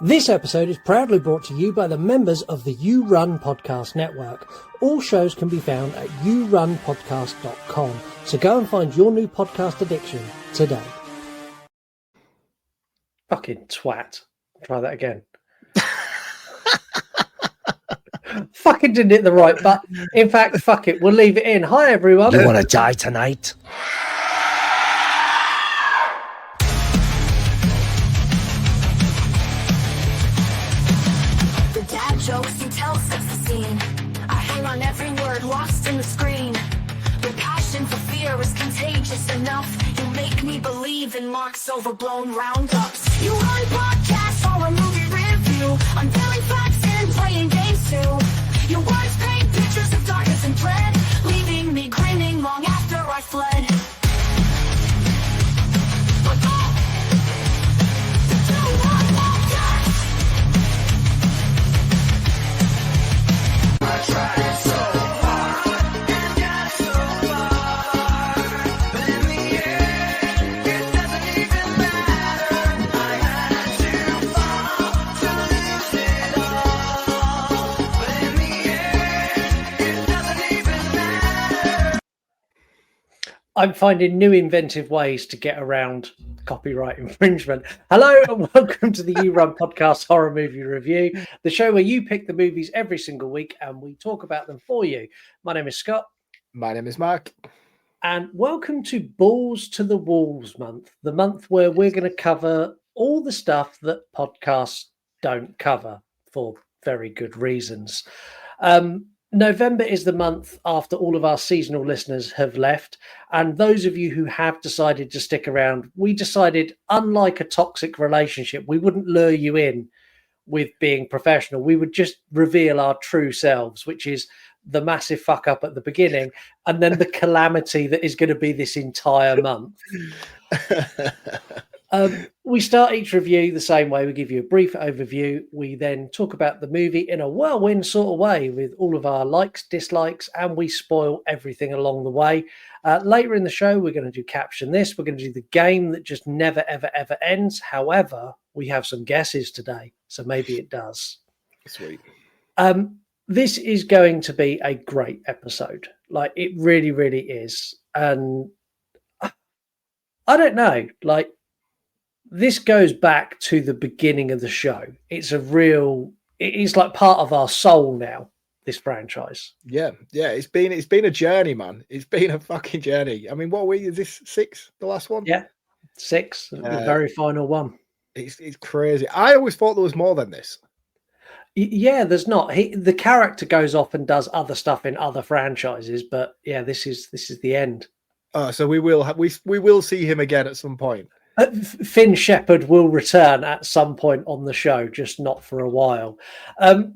This episode is proudly brought to you by the members of the You Run Podcast Network. All shows can be found at yourunpodcast.com, so go and find your new podcast addiction today. Fucking twat. Try that again. Fucking didn't hit the right button. In fact, fuck it. We'll leave it in. Hi, everyone. You want to die tonight? The dad jokes he tells sets the scene. I hang on every word lost in the screen. The passion for fear is contagious enough. You make me believe in Mark's overblown roundups. You run podcasts or a movie review, unveiling facts and playing games too. Your words paint pictures of darkness and dread, leaving me grinning long after I fled. I tried so hard and got so far, but in the end, it doesn't even matter. I had to fall to lose it all, but in the end, it doesn't even matter. I'm finding new inventive ways to get around copyright infringement. Hello and welcome to the You Run Podcast Horror Movie Review, the show where you pick the movies every single week and we talk about them for you. My name is Scott. My name is Mark. And welcome to Balls to the Walls month, the month where we're going to cover all the stuff that podcasts don't cover for very good reasons. November is the month after all of our seasonal listeners have left. And those of you who have decided to stick around, we decided, unlike a toxic relationship, we wouldn't lure you in with being professional. We would just reveal our true selves, which is the massive fuck up at the beginning and then the calamity that is going to be this entire month. We start each review the same way. We give you a brief overview. We then talk about the movie in a whirlwind sort of way with all of our likes, dislikes, and we spoil everything along the way. Later in the show, we're going to do Caption This. We're going to do the game that just never, ever, ever ends. However, we have some guesses today, so maybe it does. Sweet. This is going to be a great episode. Like, it really, really is. And I don't know, like, this goes back to the beginning of the show. It is like part of our soul now, this franchise. Yeah. It's been a journey, man. It's been a fucking journey. I mean, what is this? 6? The last one? Yeah, 6, the very final one. It's crazy. I always thought there was more than this. Yeah, there's not. The character goes off and does other stuff in other franchises, but yeah, this is the end. So we will see him again at some point. Finn Shepherd will return at some point on the show, just not for a while.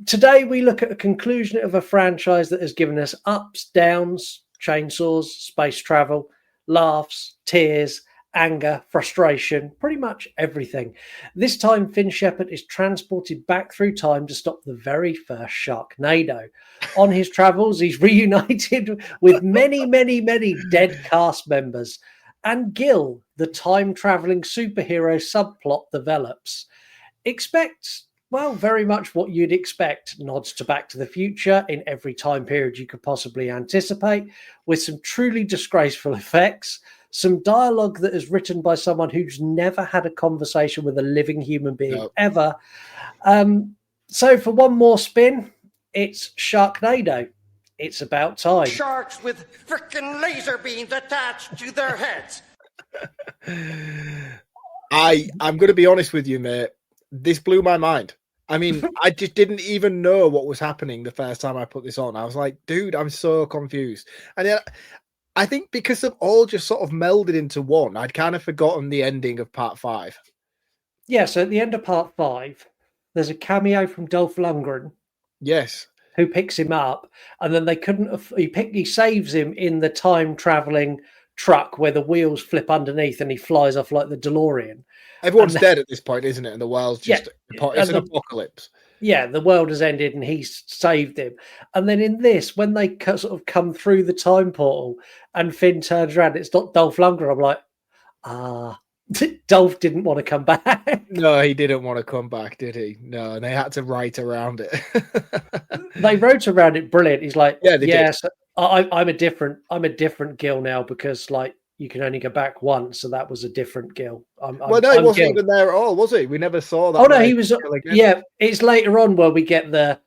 Today, we look at a conclusion of a franchise that has given us ups, downs, chainsaws, space travel, laughs, tears, anger, frustration, pretty much everything. This time, Finn Shepherd is transported back through time to stop the very first Sharknado. On his travels, he's reunited with many, many, many dead cast members. And Gil, the time-traveling superhero subplot develops. Expect, well, very much what you'd expect. Nods to Back to the Future in every time period you could possibly anticipate, with some truly disgraceful effects, some dialogue that is written by someone who's never had a conversation with a living human being ever. So for one more spin, it's Sharknado. It's about time. Sharks with frickin' laser beams attached to their heads. I'm going to be honest with you, mate. This blew my mind. I mean, I just didn't even know what was happening the first time I put this on. I was like, dude, I'm so confused. And then I think because they've all just sort of melded into one, I'd kind of forgotten the ending of part 5. Yeah, so at the end of part 5, there's a cameo from Dolph Lundgren. Yes. Who picks him up, and then he saves him in the time-traveling truck where the wheels flip underneath and he flies off like the DeLorean. Everyone's dead at this point, isn't it? And the world's just it's an apocalypse. Yeah, the world has ended and he's saved him. And then in this, when they sort of come through the time portal and Finn turns around, it's not Dolph Lundgren. I'm like, Dolph didn't want to come back. No, he didn't want to come back, did he? No, and they had to write around it. They wrote around it brilliant. He's like, Yeah, they did. yes, I'm a different Gil now because like you can only go back once, so that was a different Gil. Well, no, he I'm wasn't Gil. even there at all, was he? We never saw that. Oh no, he was. Gil again. Yeah, it's later on where we get the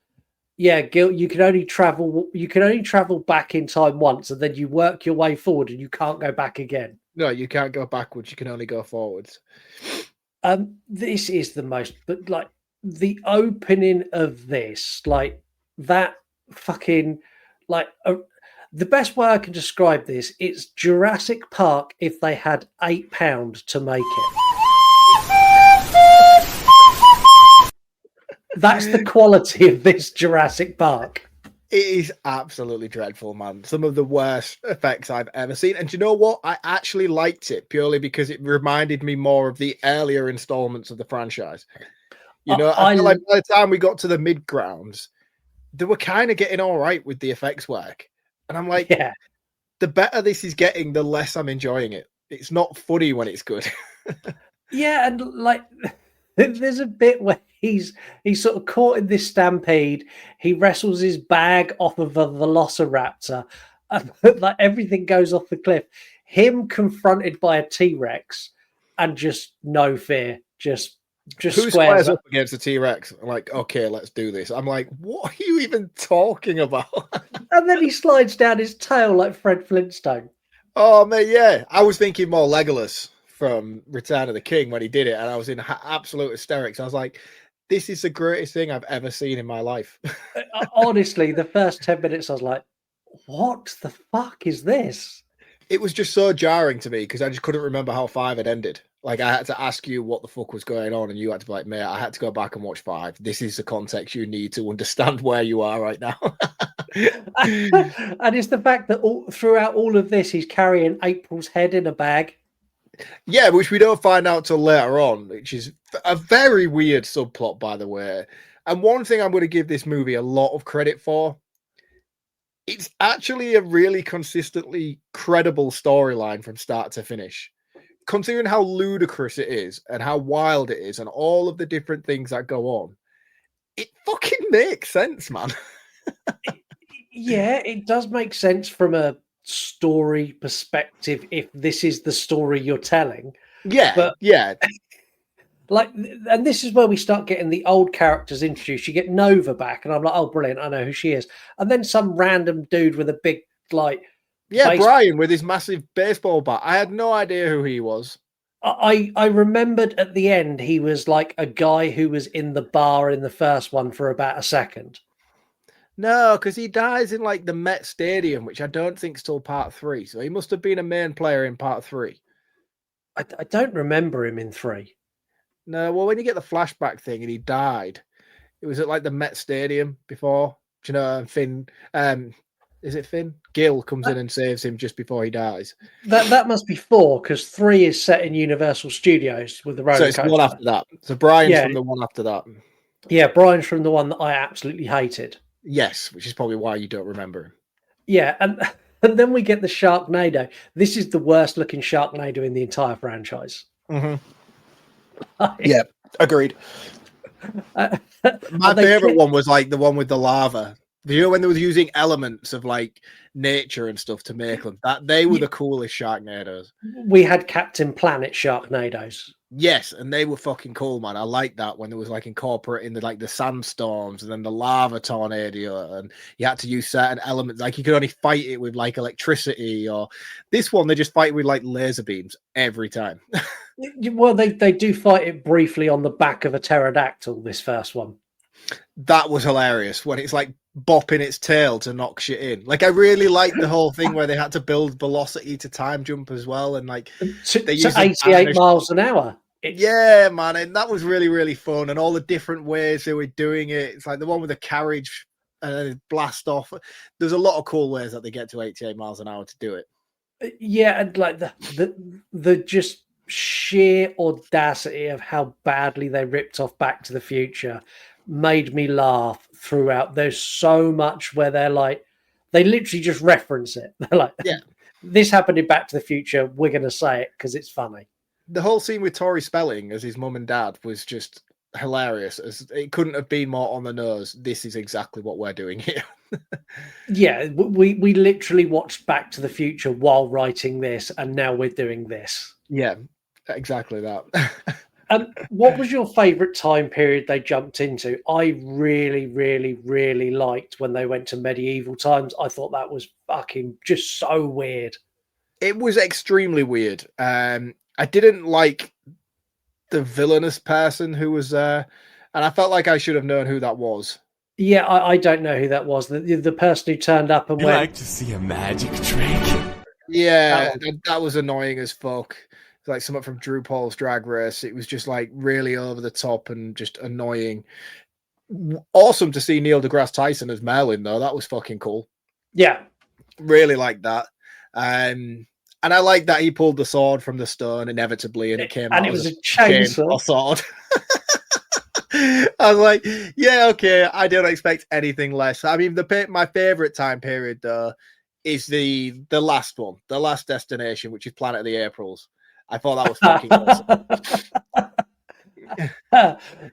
Gil. You can only travel back in time once, and then you work your way forward, and you can't go back again. No, you can't go backwards. You can only go forwards. This is the most, but like the opening of this, like that fucking, like the best way I can describe this, it's Jurassic Park if they had £8 to make it. That's the quality of this Jurassic Park. It is absolutely dreadful, man. Some of the worst effects I've ever seen. And do you know what? I actually liked it purely because it reminded me more of the earlier installments of the franchise. You know, I feel like by the time we got to the mid-grounds, they were kind of getting all right with the effects work. And I'm like, yeah, the better this is getting, the less I'm enjoying it. It's not funny when it's good. Yeah, and like there's a bit where he's sort of caught in this stampede. He wrestles his bag off of a velociraptor. And, like everything goes off the cliff. Him confronted by a T-Rex and just no fear. Just Who squares up against a T-Rex? I'm like, okay, let's do this. I'm like, what are you even talking about? And then he slides down his tail like Fred Flintstone. Oh, man, yeah. I was thinking more Legolas from Return of the King when he did it, and I was in absolute hysterics. I was like, this is the greatest thing I've ever seen in my life. Honestly, the first 10 minutes, I was like, what the fuck is this? It was just so jarring to me because I just couldn't remember how 5 had ended. Like, I had to ask you what the fuck was going on, and you had to be like, mate, I had to go back and watch 5. This is the context you need to understand where you are right now. And it's the fact that throughout all of this, he's carrying April's head in a bag. Yeah, which we don't find out till later on, which is a very weird subplot, by the way. And one thing I'm going to give this movie a lot of credit for, it's actually a really consistently credible storyline from start to finish. Considering how ludicrous it is and how wild it is and all of the different things that go on, it fucking makes sense, man. Yeah, it does make sense from a story perspective if this is the story you're telling. Yeah, but yeah. Like, and this is where we start getting the old characters introduced. You get Nova back, and I'm like, oh, brilliant, I know who she is. And then some random dude with a big, like... Yeah, Brian with his massive baseball bat. I had no idea who he was. I remembered at the end he was like a guy who was in the bar in the first one for about a second. No, because he dies in like the Met Stadium, which I don't think is till part 3. So he must have been a main player in part 3. I don't remember him in 3. No, well, when you get the flashback thing and he died, it was at like the Met Stadium before. Do you know? And Finn, is it Finn? Gil comes in and saves him just before he dies. That must be 4 because 3 is set in Universal Studios with the roller coaster. So it's the one after that. So Brian's from the one after that. Yeah, Brian's from the one that I absolutely hated. Yes, which is probably why you don't remember him. Yeah, and then we get the Sharknado. This is the worst looking Sharknado in the entire franchise. Mm-hmm. Yeah, agreed. My favorite one was like the one with the lava. You know, when they were using elements of like nature and stuff to make them, that they were the coolest Sharknadoes. We had Captain Planet Sharknadoes. Yes, and they were fucking cool, man. I like that when it was like incorporating the sandstorms and then the lava tornado, and you had to use certain elements. Like you could only fight it with like electricity, or this one they just fight with like laser beams every time. Well, they do fight it briefly on the back of a pterodactyl. This first one, that was hilarious when it's like bopping its tail to knock shit in. Like I really liked the whole thing where they had to build velocity to time jump as well, and like to 88 miles an hour. Yeah, man, and that was really, really fun, and all the different ways they were doing it. It's like the one with the carriage and then it blast off. There's a lot of cool ways that they get to 88 miles an hour to do it. Yeah, and like the just sheer audacity of how badly they ripped off Back to the Future made me laugh throughout. There's so much where they're like, they literally just reference it. They're like, yeah, this happened in Back to the Future. We're going to say it because it's funny. The whole scene with Tori Spelling as his mum and dad was just hilarious. As it couldn't have been more on the nose. This is exactly what we're doing here. Yeah, we literally watched Back to the Future while writing this, and now we're doing this. Yeah, exactly that. What was your favourite time period they jumped into? I really, really, really liked when they went to medieval times. I thought that was fucking just so weird. It was extremely weird. I didn't like the villainous person who was there, and I felt like I should have known who that was. Yeah, I don't know who that was. The person who turned up and You went, like to see a magic trick? Yeah, that was annoying as fuck. It's like something from Drew Paul's Drag Race. It was just like really over the top and just annoying. Awesome to see Neil deGrasse Tyson as Merlin, though. That was fucking cool. yeah. Really like that. And I like that he pulled the sword from the stone inevitably, and it came out and it was as a chainsaw. sword. I was like, yeah, okay. I don't expect anything less. I mean, my favorite time period though is the last one, the last destination, which is Planet of the Aprils. I thought that was fucking awesome.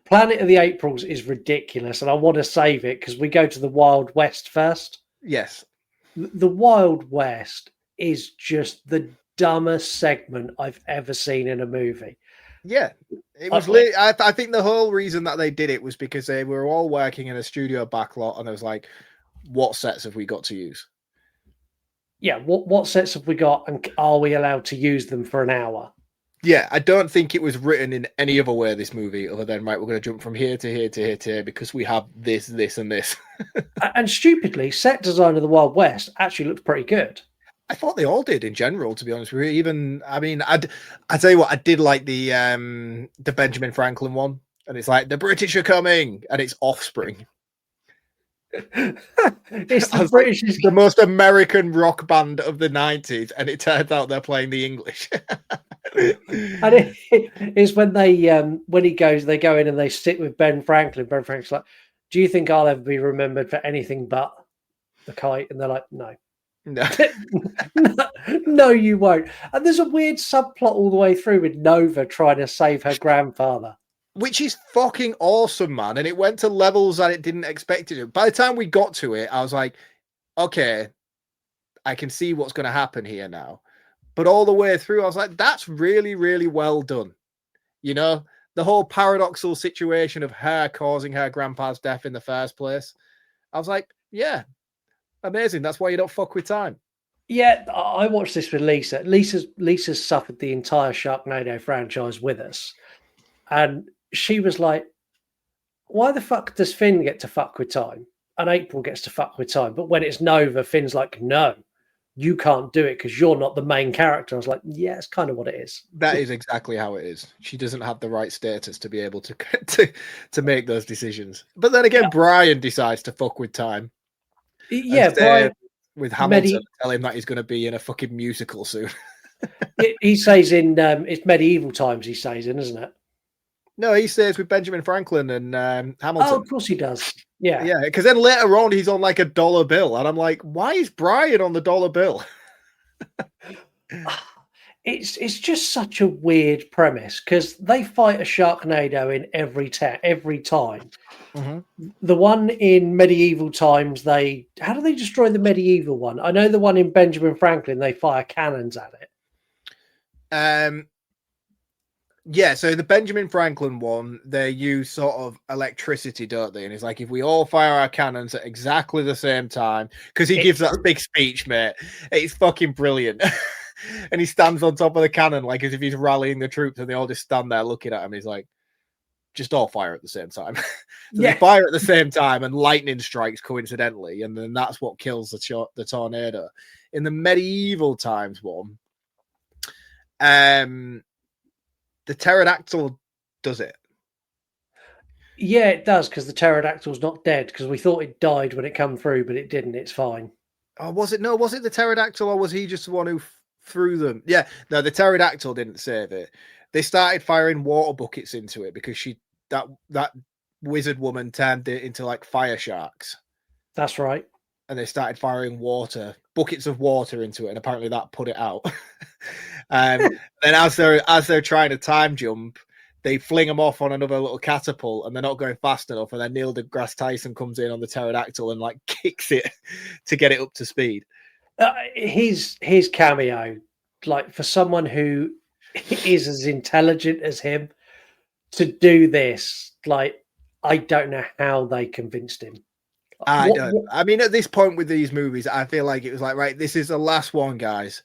Planet of the Aprils is ridiculous, and I want to save it because we go to the Wild West first. Yes. The Wild West is just the dumbest segment I've ever seen in a movie. Yeah, it was. I think the whole reason that they did it was because they were all working in a studio backlot, and it was like, what sets have we got to use? Yeah, what sets have we got, and are we allowed to use them for an hour? Yeah, I don't think it was written in any other way, this movie, other than, right, we're going to jump from here to here to here to here because we have this, and this. And stupidly, set design of the Wild West actually looks pretty good. I thought they all did in general, to be honest with you. Even, I mean, I tell you what, I did like the Benjamin Franklin one, and it's like, the British are coming, and it's Offspring. It's the British, like, the most American rock band of the 90s, and it turns out they're playing the English. And it's when they go in and they sit with Ben Franklin. Ben Franklin's like, do you think I'll ever be remembered for anything but the kite? And they're like, no. No. No, you won't. And there's a weird subplot all the way through with Nova trying to save her grandfather, which is fucking awesome, man. And it went to levels that it didn't expect it to. By the time we got to it, I was like, okay, I can see what's going to happen here now. But all the way through, I was like, that's really, really well done. You know, the whole paradoxical situation of her causing her grandpa's death in the first place. I was like, yeah, amazing. That's why you don't fuck with time. Yeah, I watched this with Lisa. Lisa's suffered the entire Sharknado franchise with us. And she was like, why the fuck does Finn get to fuck with time? And April gets to fuck with time. But when it's Nova, Finn's like, no, you can't do it because you're not the main character. I was like, yeah, it's kind of what it is. That is exactly how it is. She doesn't have the right status to be able to make those decisions. But then again, Brian decides to fuck with time. Yeah, Brian with Hamilton, tell him that he's going to be in a fucking musical soon. He says in it's medieval times. He says in, isn't it? No, he says with Benjamin Franklin and Hamilton. Oh, of course he does. Yeah, yeah. Because then later on, he's on like a dollar bill, and I'm like, why is Brian on the dollar bill? It's just such a weird premise because they fight a Sharknado in every time. Mm-hmm. The one in medieval times, how do they destroy the medieval one? I know the one in Benjamin Franklin, they fire cannons at it. Yeah, so the Benjamin Franklin one, they use sort of electricity, don't they? And it's like, if we all fire our cannons at exactly the same time, because he gives that big speech, mate. It's fucking brilliant. And he stands on top of the cannon like as if he's rallying the troops, and they all just stand there looking at him. He's like, just all fire at the same time. They fire at the same time, and lightning strikes coincidentally, and then that's what kills the tornado. In the medieval times one, the pterodactyl does it. Yeah, it does, because the pterodactyl's not dead, because we thought it died when it come through, but it didn't. It's fine. Oh, was it? No, was it the pterodactyl, or was he just the one who threw them? Yeah, no, the pterodactyl didn't save it. They started firing water buckets into it because that wizard woman turned it into like fire sharks. That's right. And they started firing buckets of water into it, and apparently that put it out. Then as they're trying to time jump, they fling them off on another little catapult, and they're not going fast enough. And then Neil deGrasse Tyson comes in on the pterodactyl and like kicks it to get it up to speed. His cameo, like for someone who is as intelligent as him, to do this, like I don't know how they convinced him. I mean, at this point with these movies, I feel like it was like, right, this is the last one, guys.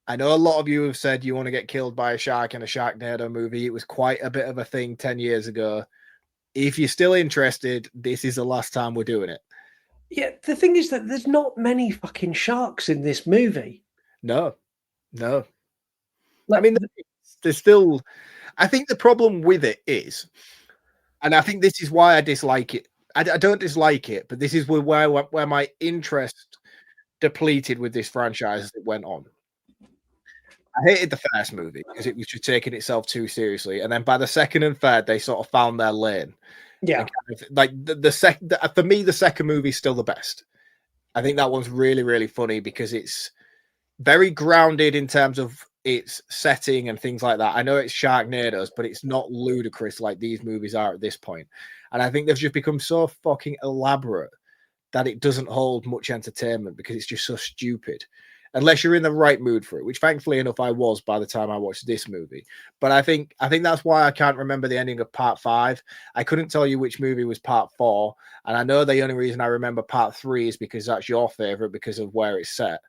I know a lot of you have said you want to get killed by a shark in a Sharknado movie. It was quite a bit of a thing 10 years ago. If you're still interested, this is the last time we're doing it. Yeah, the thing is that there's not many fucking sharks in this movie. No. Like, I mean, there's still... I think the problem with it is, and I think this is why I dislike it. I don't dislike it, but this is where my interest depleted with this franchise as it went on. I hated the first movie because it was just taking itself too seriously, and then by the second and third, they sort of found their lane. Yeah, like the second for me, the second movie is still the best. I think that one's really, really funny because it's very grounded in terms of its setting and things like that. I know it's Sharknado's, but it's not ludicrous like these movies are at this point. And I think they've just become so fucking elaborate that it doesn't hold much entertainment because it's just so stupid. Unless you're in the right mood for it, which thankfully enough I was by the time I watched this movie. But I think that's why I can't remember the ending of part 5. I couldn't tell you which movie was part 4, and I know the only reason I remember part 3 is because that's your favorite because of where it's set.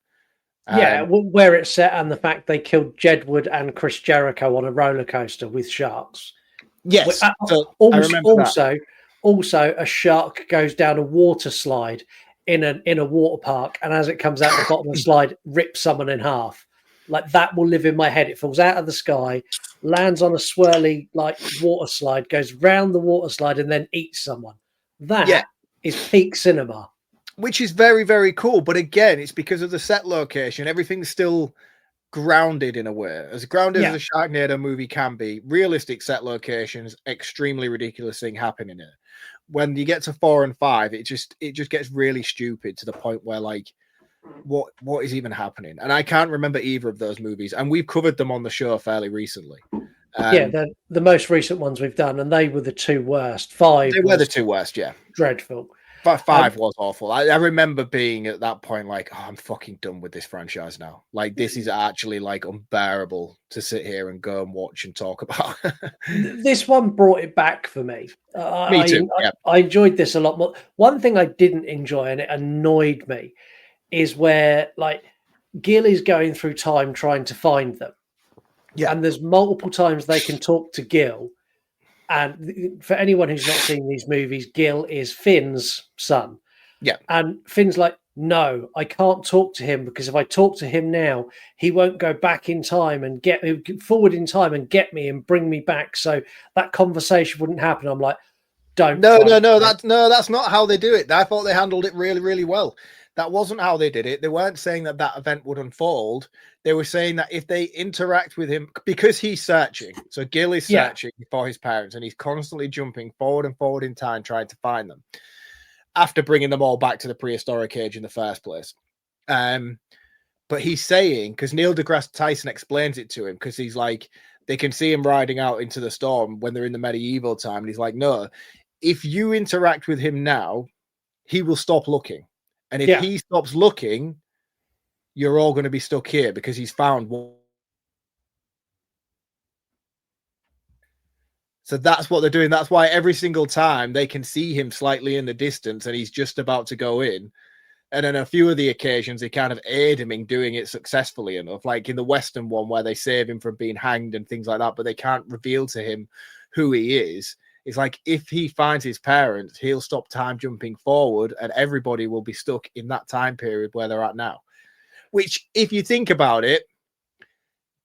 Yeah, where it's set and the fact they killed Jedward and Chris Jericho on a roller coaster with sharks. Yes. So Also, a shark goes down a water slide in a water park, and as it comes out the bottom of the slide, rips someone in half. Like that will live in my head. It falls out of the sky, lands on a swirly like water slide, goes round the water slide, and then eats someone. That is peak cinema. Which is very, very cool. But again, it's because of the set location. Everything's still grounded in a way. As grounded as a Sharknado movie can be, realistic set locations, extremely ridiculous thing happening in it. When you get to 4 and 5, it just gets really stupid to the point where like, what is even happening? And I can't remember either of those movies. And we've covered them on the show fairly recently. The most recent ones we've done, and they were the 2 worst. 5 they were the 2 worst, yeah. Dreadful. 5 was awful. I remember being at that point like, oh, I'm fucking done with this franchise now. Like, this is actually like unbearable to sit here and go and watch and talk about. This one brought it back for me. Me too. I enjoyed this a lot more. One thing I didn't enjoy, and it annoyed me, is where like Gil is going through time trying to find them. Yeah. And there's multiple times they can talk to Gil. And for anyone who's not seen these movies, Gil is Finn's son. Yeah. And Finn's like, no, I can't talk to him because if I talk to him now, he won't go back in time and get me forward in time and get me and bring me back. So that conversation wouldn't happen. I'm like, don't. No, that's not how they do it. I thought they handled it really, really well. That wasn't how they did it. They weren't saying that event would unfold. They were saying that if they interact with him, because he's searching, so Gil is searching for his parents, and he's constantly jumping forward and forward in time trying to find them after bringing them all back to the prehistoric age in the first place. But he's saying, because Neil deGrasse Tyson explains it to him, because he's like, they can see him riding out into the storm when they're in the medieval time. And he's like, no, if you interact with him now, he will stop looking. And if he stops looking, you're all going to be stuck here because he's found one. So that's what they're doing. That's why every single time they can see him slightly in the distance and he's just about to go in. And on a few of the occasions, they kind of aid him in doing it successfully enough, like in the Western one where they save him from being hanged and things like that, but they can't reveal to him who he is. It's like if he finds his parents, he'll stop time jumping forward and everybody will be stuck in that time period where they're at now. Which, if you think about it,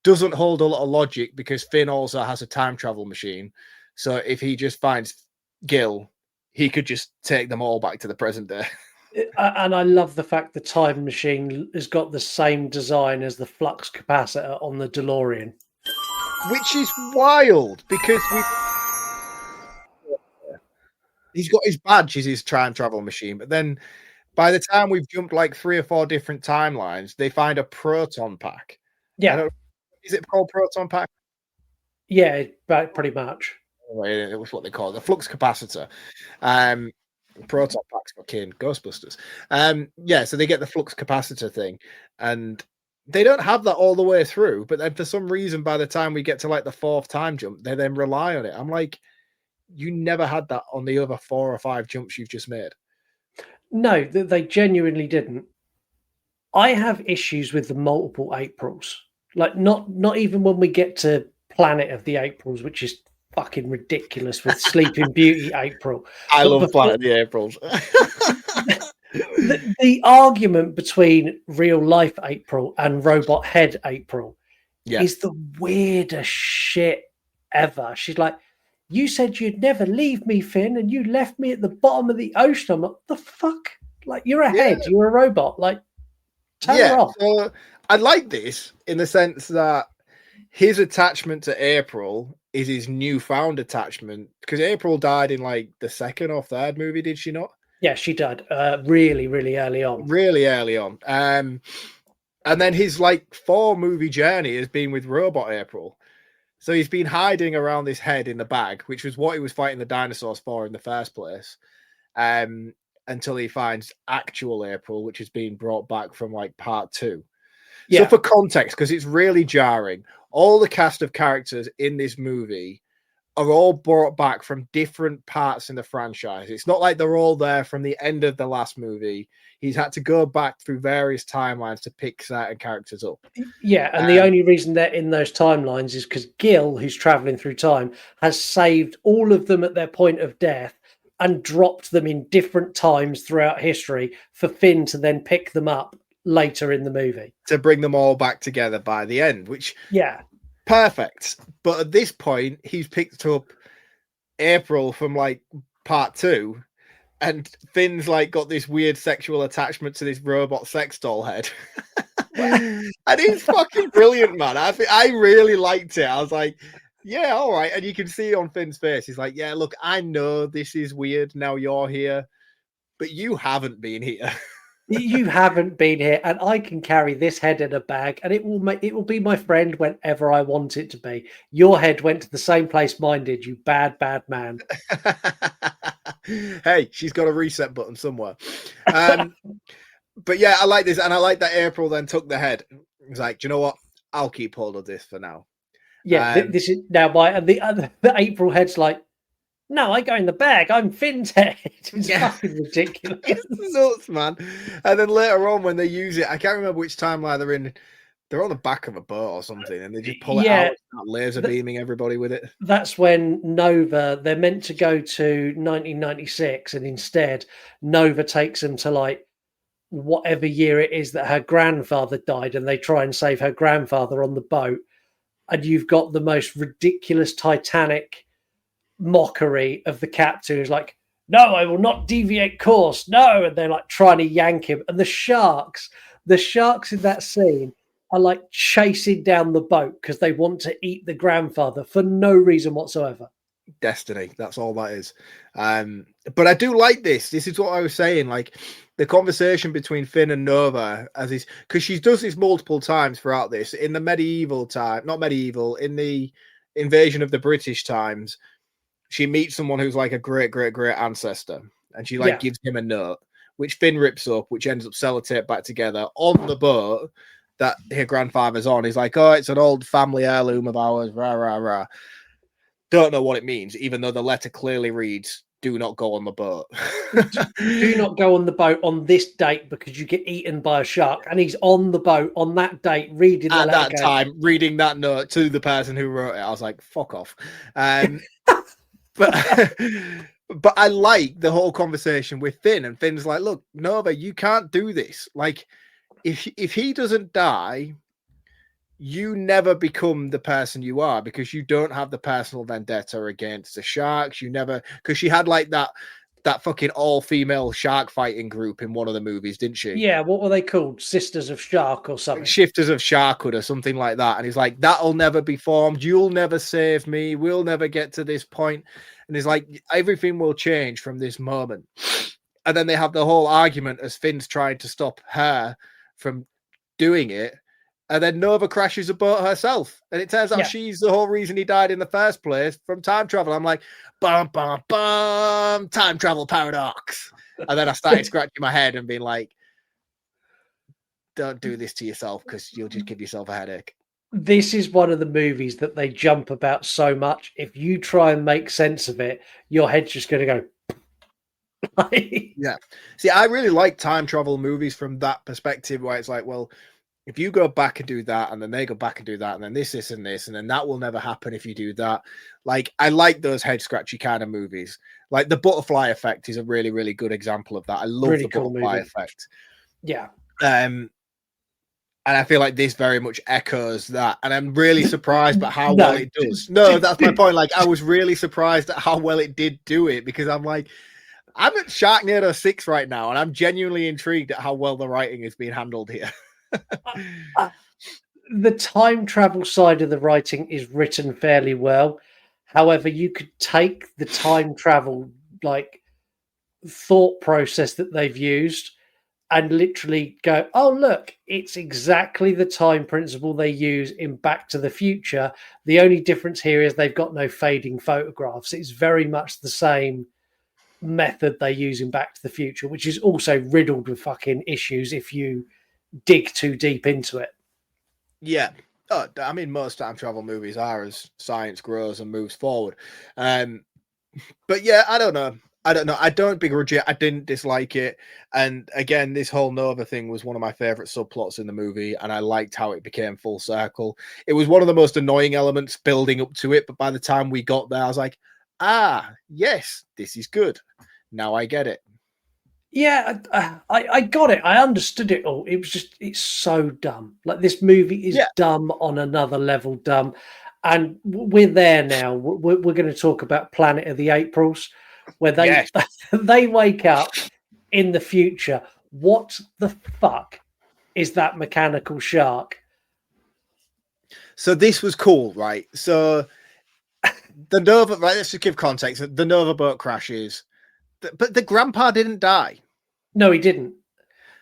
doesn't hold a lot of logic because Finn also has a time travel machine. So if he just finds Gil, he could just take them all back to the present day. And I love the fact the time machine has got the same design as the flux capacitor on the DeLorean. Which is wild because he's got his badge is his time travel machine, but then by the time we've jumped like 3 or 4 different timelines, they find a proton pack. Yeah. Is it called proton pack? Yeah, pretty much. It was what they call it, the flux capacitor. Proton packs fucking Ghostbusters. Yeah, so they get the flux capacitor thing, and they don't have that all the way through. But then for some reason, by the time we get to like the 4th time jump, they then rely on it. I'm like, you never had that on the other 4 or 5 jumps you've just made. No, they genuinely didn't. I have issues with the multiple Aprils. Like not even when we get to Planet of the Aprils, which is fucking ridiculous with Sleeping Beauty April. I But love before- Planet of the Aprils. the argument between real life April and robot head April Yeah. is the weirdest shit ever. She's like, you said you'd never leave me, Finn, and you left me at the bottom of the ocean. I'm like, the fuck? Like, you're a head, you're a robot. Like, turn her off. So I like this in the sense that his attachment to April is his newfound attachment, because April died in like the 2nd or 3rd movie, did she not? Yeah, she died really, really early on. Really early on. And then his like 4 movie journey has been with Robot April. So he's been hiding around this head in the bag, which was what he was fighting the dinosaurs for in the first place. Until he finds actual April, which has been brought back from like part 2. Yeah. So for context, because it's really jarring, all the cast of characters in this movie are all brought back from different parts in the franchise. It's not like they're all there from the end of the last movie. He's had to go back through various timelines to pick certain characters up. Yeah, and the only reason they're in those timelines is because Gil, who's traveling through time, has saved all of them at their point of death and dropped them in different times throughout history for Finn to then pick them up later in the movie. To bring them all back together by the end, which... Yeah. Perfect. But at this point, he's picked up April from like part 2, and Finn's like got this weird sexual attachment to this robot sex doll head. And it's fucking brilliant, man. I really liked it. I was like, yeah, all right. And you can see on Finn's face, he's like, yeah, look, I know this is weird. Now you're here, but you haven't been here. You haven't been here, and I can carry this head in a bag, and it will be my friend whenever I want it to be. Your head went to the same place mine did, you bad man. Hey, she's got a reset button somewhere. But yeah, I like this, and I like that April then took the head. He's like, do you know what? I'll keep hold of this for now. Yeah, this is now the April head's like, no, I go in the bag. I'm Finn's head. It's fucking ridiculous. It's nuts, man. And then later on, when they use it, I can't remember which timeline they're in. They're on the back of a boat or something, and they just pull it out, and start laser beaming everybody with it. That's when Nova, they're meant to go to 1996, and instead Nova takes them to like whatever year it is that her grandfather died, and they try and save her grandfather on the boat. And you've got the most ridiculous Titanic mockery of the captain who's like, no, I will not deviate course, no, and they're like trying to yank him, and the sharks in that scene are like chasing down the boat because they want to eat the grandfather for no reason whatsoever. Destiny, that's all that is. But I do like this is what I was saying, like the conversation between Finn and Nova, as is, because she does this multiple times throughout this, in the medieval time, not medieval, in the invasion of the British times. She meets someone who's like a great ancestor, and she gives him a note, which Finn rips up, which ends up sellotape back together on the boat that her grandfather's on. He's like, oh, it's an old family heirloom of ours, rah, rah, rah. Don't know what it means, even though the letter clearly reads, do not go on the boat. Do not go on the boat on this date because you get eaten by a shark. And he's on the boat on that date reading the letter. At that time, reading that note to the person who wrote it. I was like, fuck off. But I like the whole conversation with Finn, and Finn's like, look, Nova, you can't do this. Like, if he doesn't die, you never become the person you are, because you don't have the personal vendetta against the sharks. You never, because she had like that fucking all-female shark fighting group in one of the movies, didn't she? Yeah, what were they called? Sisters of Shark or something? Shifters of Sharkhood or something like that. And he's like, that'll never be formed. You'll never save me. We'll never get to this point. And he's like, everything will change from this moment. And then they have the whole argument as Finn's trying to stop her from doing it. And then Nova crashes a boat herself. And it turns out she's the whole reason he died in the first place from time travel. I'm like, bum, bum, bum, time travel paradox. And then I started scratching my head and being like, don't do this to yourself because you'll just give yourself a headache. This is one of the movies that they jump about so much. If you try and make sense of it, your head's just going to go. Yeah. See, I really like time travel movies from that perspective where it's like, well, if you go back and do that, and then they go back and do that, and then this, and this, and then that will never happen if you do that. Like, I like those head scratchy kind of movies. Like the Butterfly Effect is a really, really good example of that. I love the Butterfly Effect. Yeah. And I feel like this very much echoes that. And I'm really surprised by how well it does. No, that's my point. Like, I was really surprised at how well it did do it because I'm like, I'm at Sharknado 6 right now, and I'm genuinely intrigued at how well the writing is being handled here. The time travel side of the writing is written fairly well. However, you could take the time travel like thought process that they've used and literally go, oh, look, it's exactly the time principle they use in Back to the Future. The only difference here is they've got no fading photographs. It's very much the same method they use in Back to the Future, which is also riddled with fucking issues if you dig too deep into it. Yeah. Oh, I mean, most time travel movies are as science grows and moves forward. But yeah, I don't know. I don't begrudge it. I didn't dislike it. And again, this whole Nova thing was one of my favorite subplots in the movie, and I liked how it became full circle. It was one of the most annoying elements building up to it, but by the time we got there, I was like, yes, this is good. Now I get it. Yeah, I got it. I understood it all. It was just, it's so dumb. Like, this movie is dumb on another level dumb. And we're there now. We're going to talk about Planet of the Aprils, where they they wake up in the future. What the fuck is that mechanical shark? So this was cool, right? So the Nova, right? Let's just give context. The Nova boat crashes, but the grandpa didn't die. No, he didn't.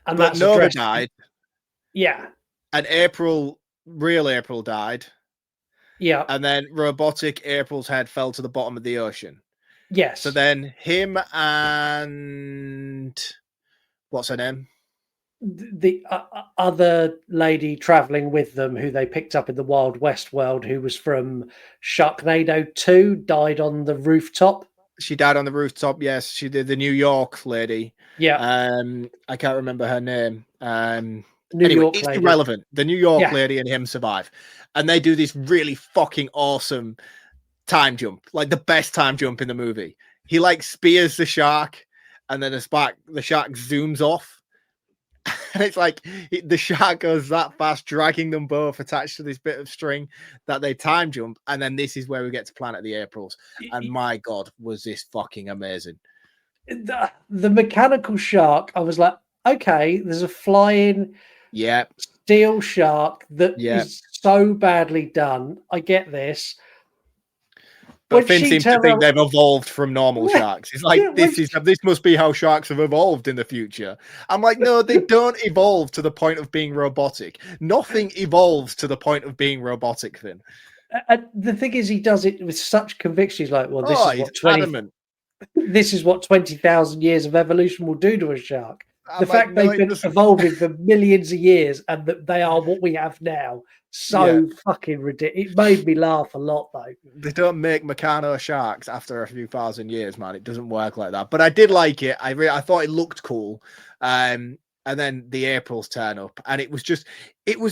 And but Nova died. Yeah. And real April died. Yeah. And then robotic April's head fell to the bottom of the ocean. Yes. So then him and what's her name? The other lady traveling with them, who they picked up in the Wild West world, who was from Sharknado 2, died on the rooftop. She died on the rooftop. Yes, she did. The New York lady. Yeah. I can't remember her name. New York it's lady. irrelevant. The New York lady and him survive, and they do this really fucking awesome time jump, like the best time jump in the movie. He like spears the shark, and then the shark zooms off. And it's like the shark goes that fast, dragging them both attached to this bit of string that they time jump. And then this is where we get to Planet of the Aprils. And my God, was this fucking amazing. The mechanical shark, I was like, okay, there's a flying steel shark that is so badly done. I get this. But Finn seems to think they've evolved from normal sharks. It's like, this must be how sharks have evolved in the future. I'm like, no, they don't evolve to the point of being robotic. Nothing evolves to the point of being robotic, Finn. The thing is, he does it with such conviction. He's like, well, this is what 20,000 years of evolution will do to a shark. The fact they've been evolving for millions of years and that they are what we have now. So fucking ridiculous. It made me laugh a lot, though. They don't make Meccano sharks after a few thousand years, man. It doesn't work like that. But I did like it. I thought it looked cool. And then the Aprils turn up, and it was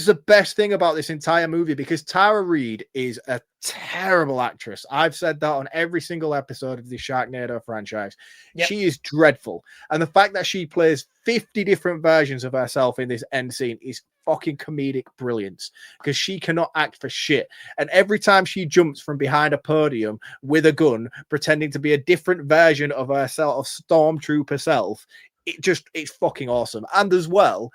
the best thing about this entire movie, because Tara Reid is a terrible actress. I've said that on every single episode of the Sharknado franchise. Yep. She is dreadful. And the fact that she plays 50 different versions of herself in this end scene is fucking comedic brilliance, because she cannot act for shit. And every time she jumps from behind a podium with a gun, pretending to be a different version of herself, of Stormtrooper self, it's fucking awesome. And as well,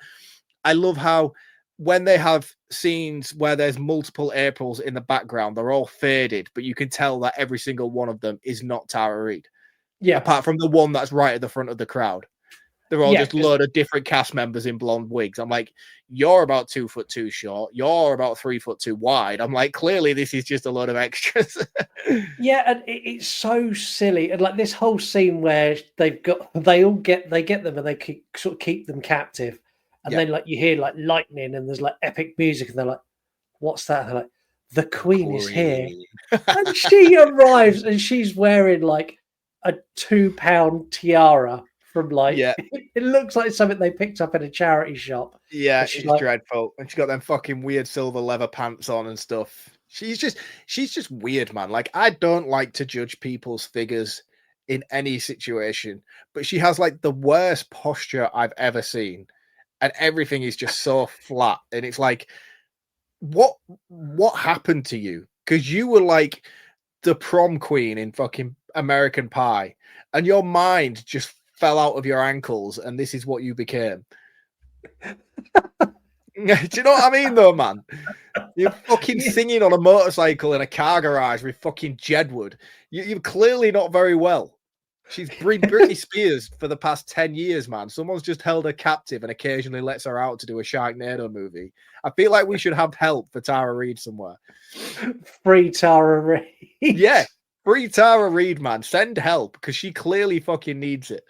I love how when they have scenes where there's multiple Aprils in the background, they're all faded, but you can tell that every single one of them is not Tara Reid. Yeah. Apart from the one that's right at the front of the crowd. They're all Yeah, just a 'cause- load of different cast members in blonde wigs. I'm like, you're about 2'2" short. You're about 3'2" wide. I'm like, clearly this is just a load of extras. yeah, and it's so silly. And like this whole scene where they get them and they sort of keep them captive. And Yeah. then like you hear like lightning and there's like epic music and they're like, what's that? And they're like, the Queen is here. And she arrives and she's wearing like a 2 pound tiara from like Yeah. it looks like something they picked up in a charity shop. Yeah, And she's it's like, dreadful. And she's got them fucking weird silver leather pants on and stuff. She's just weird, man. Like, I don't like to judge people's figures in any situation, but she has like the worst posture I've ever seen. And everything is just so flat. And it's like, what happened to you? Because you were like the prom queen in fucking American Pie, and your mind just fell out of your ankles, and this is what you became. Do you know what I mean, though, man? You're fucking singing on a motorcycle in a car garage with fucking Jedward. You're clearly not very well. She's been Britney Spears for the past 10 years, man. Someone's just held her captive and occasionally lets her out to do a Sharknado movie. I feel like we should have help for Tara Reid somewhere. free Tara Reid. Yeah, free Tara Reid, man. Send help, because she clearly fucking needs it.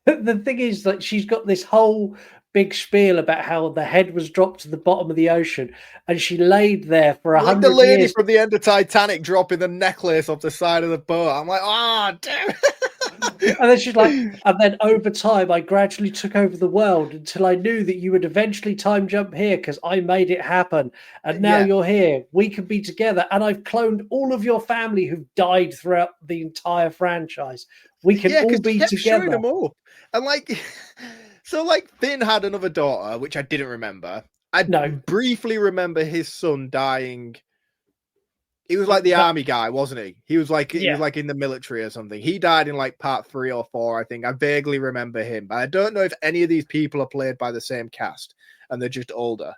The thing is, like, she's got this whole big spiel about how the head was dropped to the bottom of the ocean, and she laid there for Like 100 the lady years. from the end of Titanic dropping the necklace off the side of the boat. I'm like, damn. And then she's like, and then over time, I gradually took over the world until I knew that you would eventually time jump here because I made it happen. And now Yeah. you're here. We can be together. And I've cloned all of your family who've died throughout the entire franchise. We can all be together. Them up. And like, so like Finn had another daughter, which I didn't remember. I briefly remember his son dying. He was like the army guy, wasn't he? He was like he was like in the military or something. He died in like part 3 or 4, I think. I vaguely remember him, but I don't know if any of these people are played by the same cast and they're just older.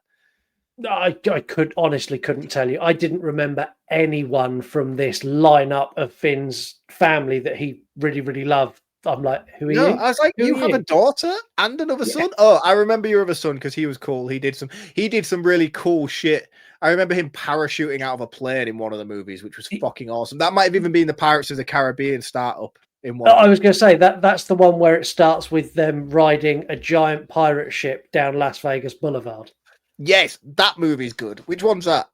I couldn't tell you. I didn't remember anyone from this lineup of Finn's family that he really, really loved. I'm like, who are you? I was like, you have a daughter and another son? Oh, I remember your other son because he was cool. He did some really cool shit. I remember him parachuting out of a plane in one of the movies, which was fucking awesome. That might have even been the Pirates of the Caribbean startup in one. I was going to say that's the one where it starts with them riding a giant pirate ship down Las Vegas Boulevard. Yes, that movie's good. Which one's that?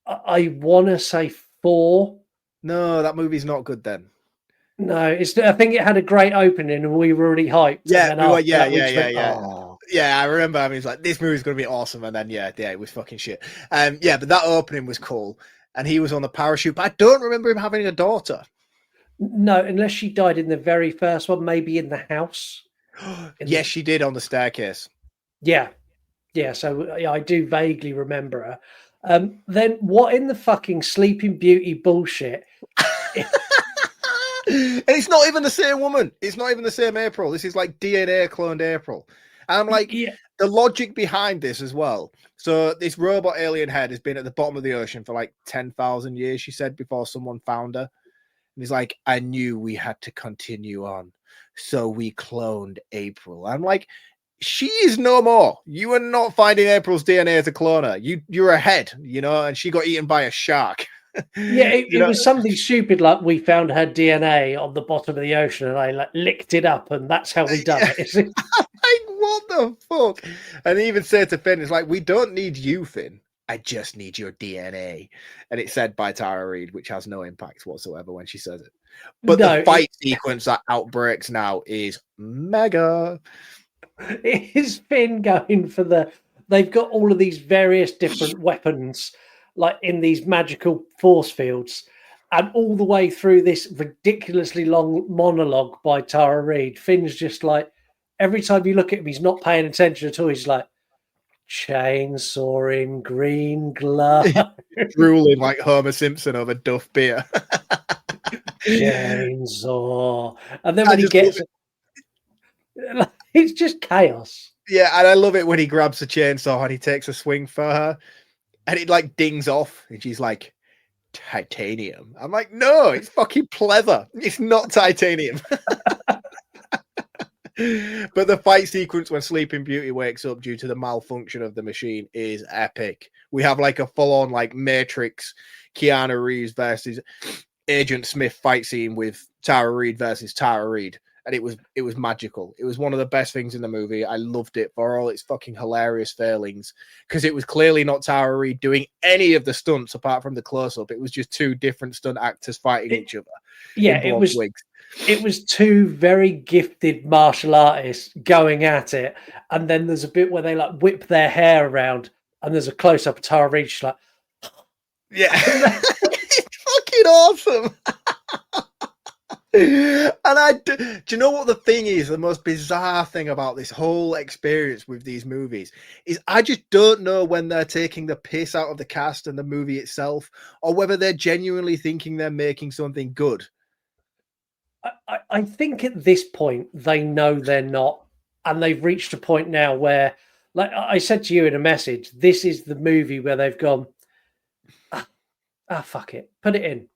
I want to say 4. No, that movie's not good then. No, I think it had a great opening and we were really hyped. Yeah, Oh. Yeah, I remember. I mean, it's like, this movie's going to be awesome. And then, it was fucking shit. Yeah, but that opening was cool. And he was on the parachute. But I don't remember him having a daughter. No, unless she died in the very first one, maybe in the house. Yes, she did on the staircase. Yeah. Yeah, so I do vaguely remember her. Then what in the fucking Sleeping Beauty bullshit? And it's not even the same woman. It's not even the same April. This is like DNA cloned April. And I'm like, the logic behind this as well. So this robot alien head has been at the bottom of the ocean for like 10,000 years, she said, before someone found her. And he's like, I knew we had to continue on. So we cloned April. I'm like, she is no more. You are not finding April's DNA as a cloner. You're ahead, and she got eaten by a shark. Yeah, it was something stupid like we found her DNA on the bottom of the ocean and I licked it up and that's how we done it. Like, what the fuck? And he even said to Finn, it's like, we don't need you, Finn. I just need your DNA. And it's said by Tara Reid, which has no impact whatsoever when she says it. But the fight sequence that outbreaks now is mega. Is Finn going for they've got all of these various different weapons like in these magical force fields, and all the way through this ridiculously long monologue by Tara Reid, Finn's just like, every time you look at him, he's not paying attention at all. He's like, chainsaw in green glove. Drooling like Homer Simpson over Duff beer. Chainsaw. And then when he gets it's just chaos. Yeah, and I love it when he grabs the chainsaw and he takes a swing for her and it like dings off and she's like, titanium. I'm like, no, it's fucking pleather. It's not titanium. But the fight sequence when Sleeping Beauty wakes up due to the malfunction of the machine is epic. We have like a full-on like Matrix Keanu Reeves versus Agent Smith fight scene with Tara Reid versus Tara Reid. And it was magical. It was one of the best things in the movie. I loved it for all its fucking hilarious failings, because it was clearly not Tara Reid doing any of the stunts apart from the close-up. It was just two different stunt actors fighting each other. Yeah, in blonde wigs. It was two very gifted martial artists going at it, and then there's a bit where they like whip their hair around, and there's a close-up of Tara Reid. She's like, yeah, it's fucking awesome. And do you know what the thing is? The most bizarre thing about this whole experience with these movies is I just don't know when they're taking the piss out of the cast and the movie itself, or whether they're genuinely thinking they're making something good. I think at this point they know they're not, and they've reached a point now where, like I said to you in a message, this is the movie where they've gone, fuck it, put it in.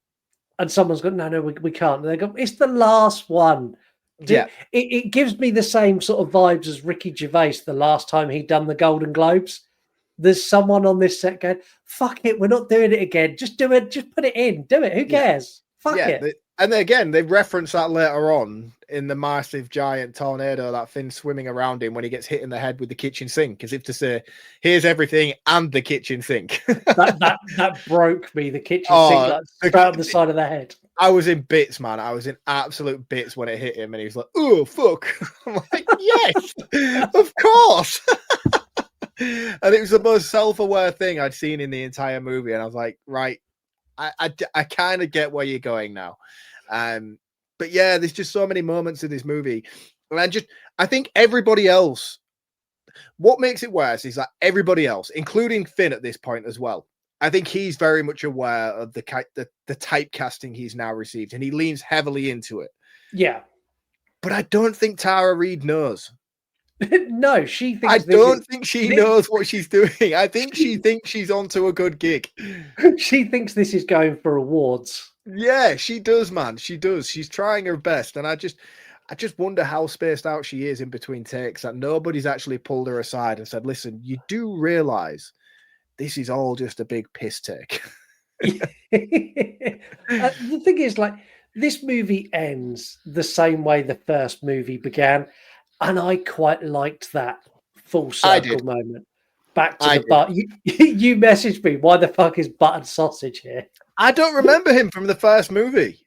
And someone's got, no, we can't. And they go, it's the last one. Yeah. It gives me the same sort of vibes as Ricky Gervais the last time he'd done the Golden Globes. There's someone on this set going, fuck it, we're not doing it again. Just do it. Just put it in. Do it. Who cares? Fuck it. And again, they reference that later on in the massive giant tornado that Finn's swimming around in when he gets hit in the head with the kitchen sink, as if to say, here's everything and the kitchen sink. that broke me, the kitchen sink, like straight on the side of the head. I was in bits, man. I was in absolute bits when it hit him, and he was like, oh, fuck. I'm like, yes, of course. And it was the most self-aware thing I'd seen in the entire movie, and I was like, right, I kind of get where you're going now. But yeah, there's just so many moments in this movie. And I think everybody else, what makes it worse is that everybody else, including Finn at this point as well, I think he's very much aware of the typecasting he's now received, and he leans heavily into it. Yeah. But I don't think Tara Reid knows. No, she thinks. I don't think she knows what she's doing. I think she thinks she's onto a good gig. She thinks this is going for awards. Yeah, she does, man. She does. She's trying her best, and I just wonder how spaced out she is in between takes, that nobody's actually pulled her aside and said, "Listen, you do realize this is all just a big piss take." The thing is, like, this movie ends the same way the first movie began. And I quite liked that full circle moment. Back to the bar. You messaged me, why the fuck is buttered sausage here? I don't remember him from the first movie.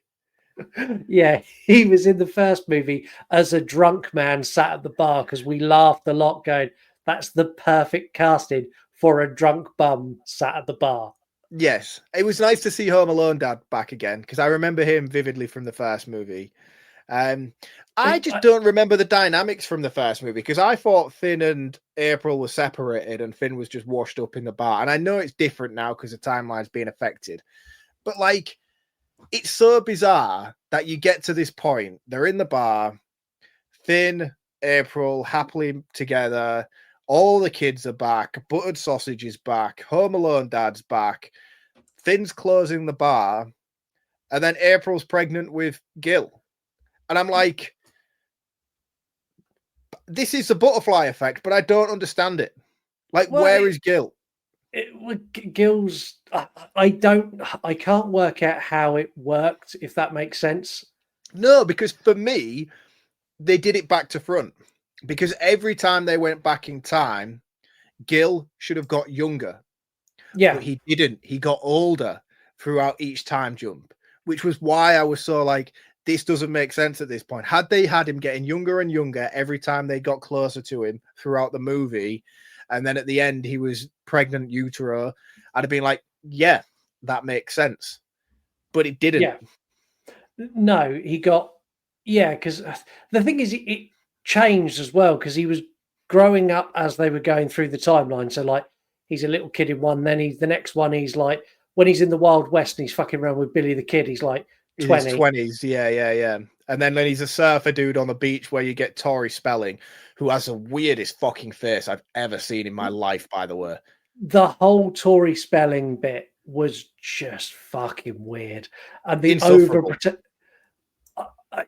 Yeah, he was in the first movie as a drunk man sat at the bar, because we laughed a lot going, that's the perfect casting for a drunk bum sat at the bar. Yes. It was nice to see Home Alone Dad back again, because I remember him vividly from the first movie. I just don't remember the dynamics from the first movie, because I thought Finn and April were separated and Finn was just washed up in the bar. And I know it's different now because the timeline's being affected. But like, it's so bizarre that you get to this point. They're in the bar, Finn, April, happily together. All the kids are back. Buttered sausage is back. Home Alone Dad's back. Finn's closing the bar. And then April's pregnant with Gil. And I'm like, this is the butterfly effect, but I don't understand it. Like, well, where is Gil? Gil's, I can't work out how it worked, if that makes sense. No, because for me, they did it back to front. Because every time they went back in time, Gil should have got younger. Yeah. But he didn't. He got older throughout each time jump, which was why I was so like, this doesn't make sense at this point. Had they had him getting younger and younger every time they got closer to him throughout the movie, and then at the end he was pregnant utero, I'd have been like, yeah, that makes sense. But it didn't. Yeah. No, he got, yeah, because the thing is, it changed as well, because he was growing up as they were going through the timeline. So, like, he's a little kid in one, then the next one, he's like, when he's in the Wild West and he's fucking around with Billy the Kid, he's like 20. In his 20s, yeah. And then he's a surfer dude on the beach where you get Tori Spelling, who has the weirdest fucking face I've ever seen in my life, by the way. The whole Tori Spelling bit was just fucking weird. And the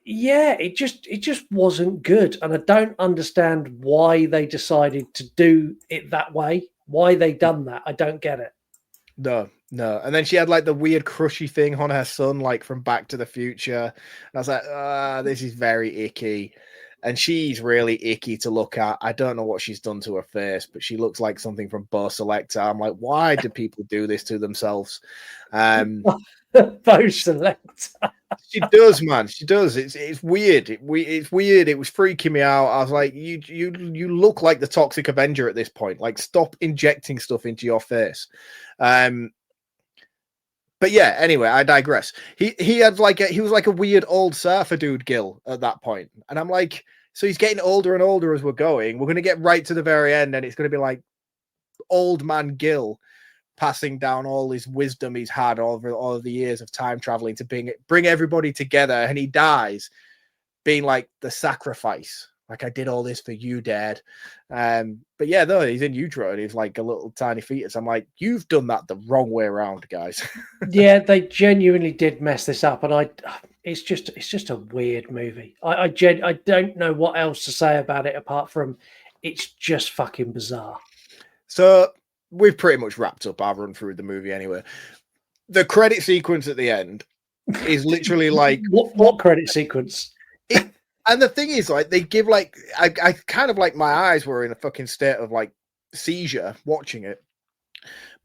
Yeah, it just wasn't good, and I don't understand why they decided to do it that way. Why they done that, I don't get it. No. And then she had like the weird crushy thing on her son, like from Back to the Future. And I was like, this is very icky. And she's really icky to look at. I don't know what she's done to her face, but she looks like something from Bo Selector. I'm like, why do people do this to themselves? Bo Select. She does, man. She does. It's weird. It's weird. It was freaking me out. I was like, you look like the Toxic Avenger at this point. Like, stop injecting stuff into your face. But yeah, anyway, I digress. He had he was like a weird old surfer dude, Gil, at that point. And I'm like, so he's getting older and older as we're going. We're going to get right to the very end, and it's going to be like old man Gil passing down all his wisdom he's had over all of the years of time traveling to bring everybody together, and he dies being like the sacrifice. Like, I did all this for you, Dad. But yeah, though, he's in utero and he's like a little tiny fetus. I'm like, you've done that the wrong way around, guys. Yeah, they genuinely did mess this up, and it's just a weird movie. I don't know what else to say about it apart from it's just fucking bizarre. So we've pretty much wrapped up our run through the movie anyway. The credit sequence at the end is literally like what credit sequence? And the thing is, like, they give like I kind of like my eyes were in a fucking state of like seizure watching it.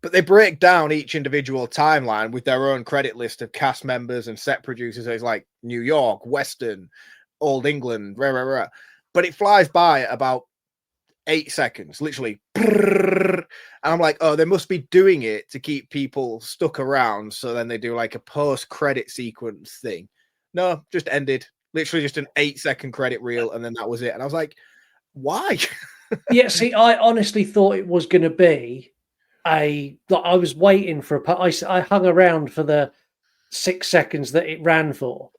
But they break down each individual timeline with their own credit list of cast members and set producers. It's like New York, Western, Old England, rah, rah, rah. But it flies by at about 8 seconds, literally. And I'm like, oh, they must be doing it to keep people stuck around. So then they do like a post-credit sequence thing. No, just ended. Literally just an 8-second credit reel, and then that was it. And I was like, why? Yeah, see, I honestly thought it was going to be I was waiting for I hung around for the 6 seconds that it ran for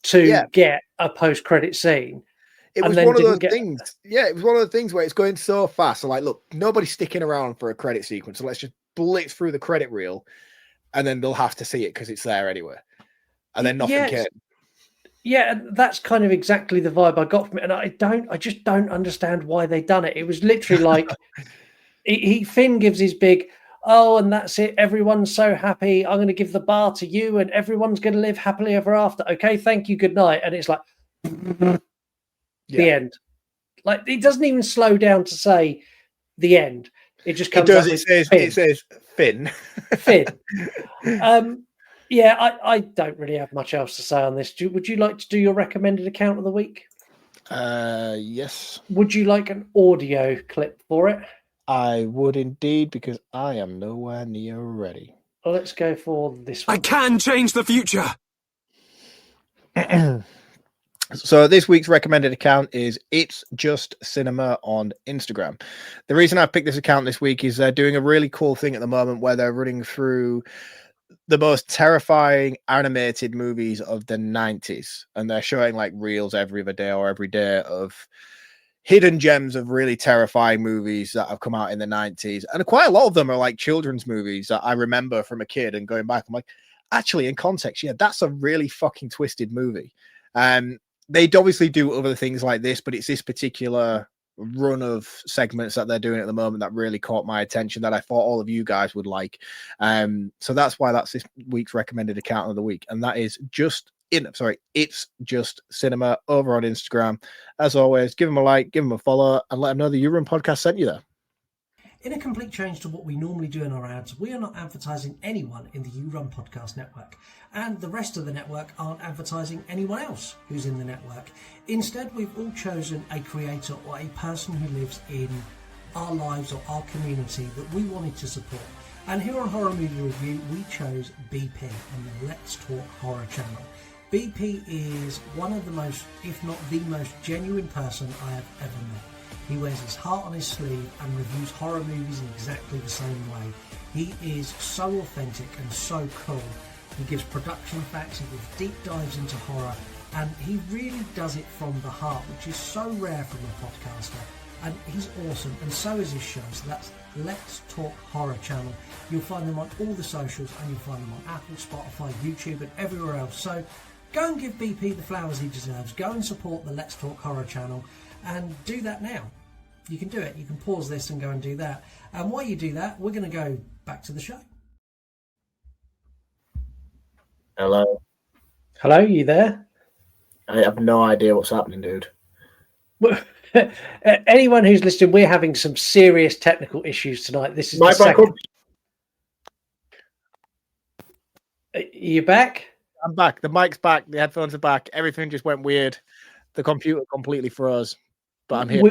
to get a post-credit scene. It was one of those things. Yeah, it was one of the things where it's going so fast. So like, look, nobody's sticking around for a credit sequence. So let's just blitz through the credit reel, and then they'll have to see it because it's there anyway. And then nothing came. Yeah, that's kind of exactly the vibe I got from it. And I just don't understand why they done it. It was literally like Finn gives his big, oh, and that's it. Everyone's so happy. I'm going to give the bar to you and everyone's going to live happily ever after. Okay, thank you. Good night. And it's like the end. Like, it doesn't even slow down to say the end. It just comes up with it says Finn. Finn. Yeah, I don't really have much else to say on this. Would you like to do your recommended account of the week? Yes. Would you like an audio clip for it? I would indeed, because I am nowhere near ready. Well, let's go for this one. I can change the future. So this week's recommended account is It's Just Cinema on Instagram. The reason I picked this account this week is they're doing a really cool thing at the moment where they're running through the most terrifying animated movies of the 90s. And they're showing like reels every other day or every day of hidden gems of really terrifying movies that have come out in the 90s. And quite a lot of them are like children's movies that I remember from a kid, and going back, I'm like, actually, in context, yeah, that's a really fucking twisted movie. They'd obviously do other things like this, but it's this particular run of segments that they're doing at the moment that really caught my attention, that I thought all of you guys would like. So that's why that's this week's recommended account of the week. And that is It's Just Cinema over on Instagram. As always, give them a like, give them a follow, and let them know the You Run podcast sent you there. In a complete change to what we normally do in our ads, we are not advertising anyone in the You Run podcast network, and the rest of the network aren't advertising anyone else who's in the network. Instead, we've all chosen a creator or a person who lives in our lives or our community that we wanted to support. And here on Horror Movie Review, we chose BP on the Let's Talk Horror channel. BP is one of the most, if not the most genuine person I have ever met. He wears his heart on his sleeve and reviews horror movies in exactly the same way. He is so authentic and so cool. He gives production facts, he gives deep dives into horror, and he really does it from the heart, which is so rare from a podcaster. And he's awesome, and so is his show. So that's Let's Talk Horror channel. You'll find them on all the socials, and you'll find them on Apple, Spotify, YouTube, and everywhere else. So Go and give BP the flowers he deserves. Go and support the Let's Talk Horror channel and do that now. You can do it. You can pause this and go and do that. And while you do that, we're going to go back to the show. Hello. Hello, you there? I have no idea what's happening, dude. Anyone who's listening, we're having some serious technical issues tonight. This is My the second. backup. You back? I'm back. The mic's back. The headphones are back. Everything just went weird. The computer completely froze. But I'm here.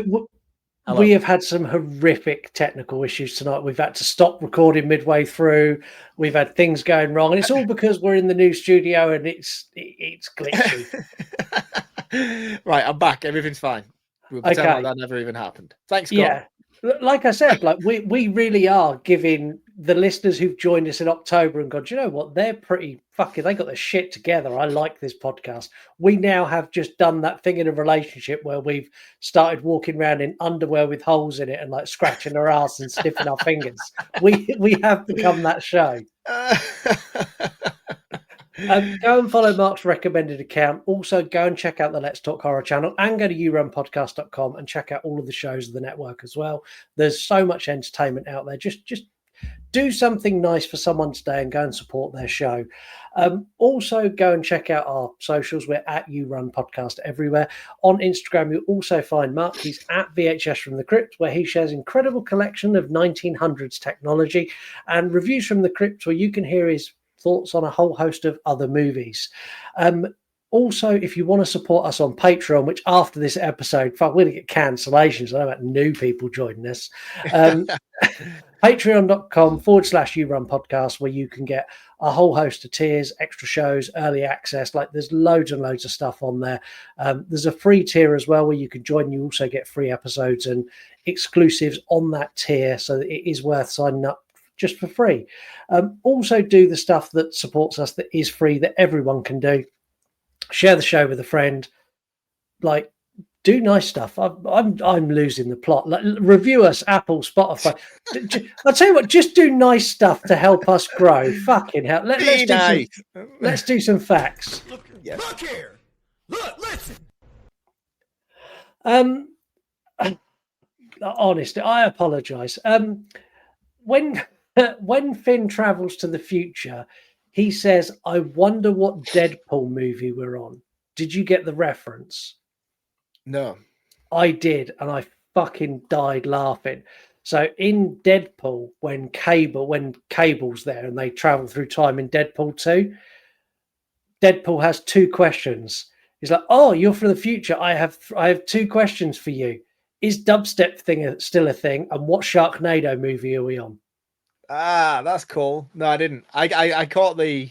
We have had some horrific technical issues tonight. We've had to stop recording midway through. We've had things going wrong, and it's all because we're in the new studio and it's glitchy. Right, I'm back. Everything's fine. We'll pretend like that never even happened. Thanks, Scott. Yeah. Like I said, like we really are giving the listeners who've joined us in October and gone, do you know what? They're pretty fucking, they got their shit together. I like this podcast. We now have just done that thing in a relationship where we've started walking around in underwear with holes in it and like scratching our ass and sniffing our fingers. We have become that show. Go and follow Mark's recommended account. Also, go and check out the Let's Talk Horror channel and go to yourunpodcast.com and check out all of the shows of the network as well. There's so much entertainment out there. Just do something nice for someone today and go and support their show. Also, go and check out our socials. We're at You Run Podcast everywhere. On Instagram, you'll also find Mark. He's at VHS from the Crypt, where he shares incredible collection of 1900s technology and reviews from the Crypt, where you can hear his thoughts on a whole host of other movies. Also, if you want to support us on Patreon, which after this episode, we're going to get cancellations. I know about new people joining us. Patreon.com/You Run Podcast, where you can get a whole host of tiers, extra shows, early access. Like there's loads and loads of stuff on there. There's a free tier as well where you can join. You also get free episodes and exclusives on that tier. So it is worth signing up just for free. Also do the stuff that supports us that is free, that everyone can do. Share the show with a friend. Like, do nice stuff. I'm losing the plot. Like, review us, Apple, Spotify. I'll tell you what, just do nice stuff to help us grow. Fucking hell. Let's do some facts. Look here. Look, listen. Honestly, I apologize. When Finn travels to the future, he says, I wonder what Deadpool movie we're on. Did you get the reference? No. I did, and I fucking died laughing. So in Deadpool, when Cable's there and they travel through time in Deadpool 2, Deadpool has two questions. He's like, oh, you're from the future. I have two questions for you. Is dubstep thing still a thing? And what Sharknado movie are we on? Ah, that's cool. No, I didn't. I caught the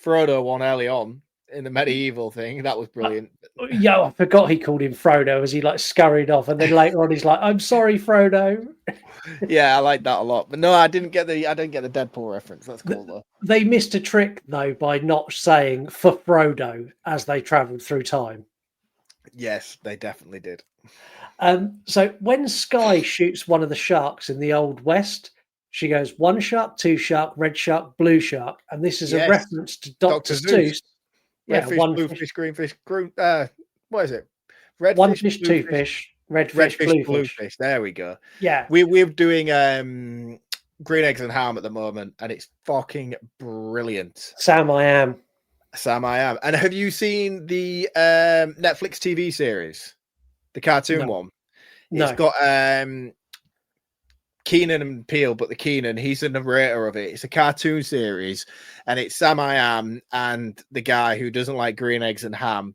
Frodo one early on in the medieval thing. That was brilliant. Yeah, I forgot he called him Frodo as he like scurried off, and then later on he's like, "I'm sorry, Frodo." Yeah, I like that a lot. But no, I didn't get the Deadpool reference. That's cool though. They missed a trick though by not saying for Frodo as they travelled through time. Yes, they definitely did. So when Sky shoots one of the sharks in the Old West, she goes, one shark, two shark, red shark, blue shark. And this is a reference to Dr. Seuss. Red fish, blue fish, green fish, what is it? Red one fish, two fish, red fish, blue fish. There we go. Yeah. We're doing Green Eggs and Ham at the moment, and it's fucking brilliant. Sam I Am. And have you seen the Netflix TV series? The cartoon one? No. It's got Keenan and Peele, but the Keenan, he's the narrator of it. It's a cartoon series, and it's Sam I Am and the guy who doesn't like green eggs and ham,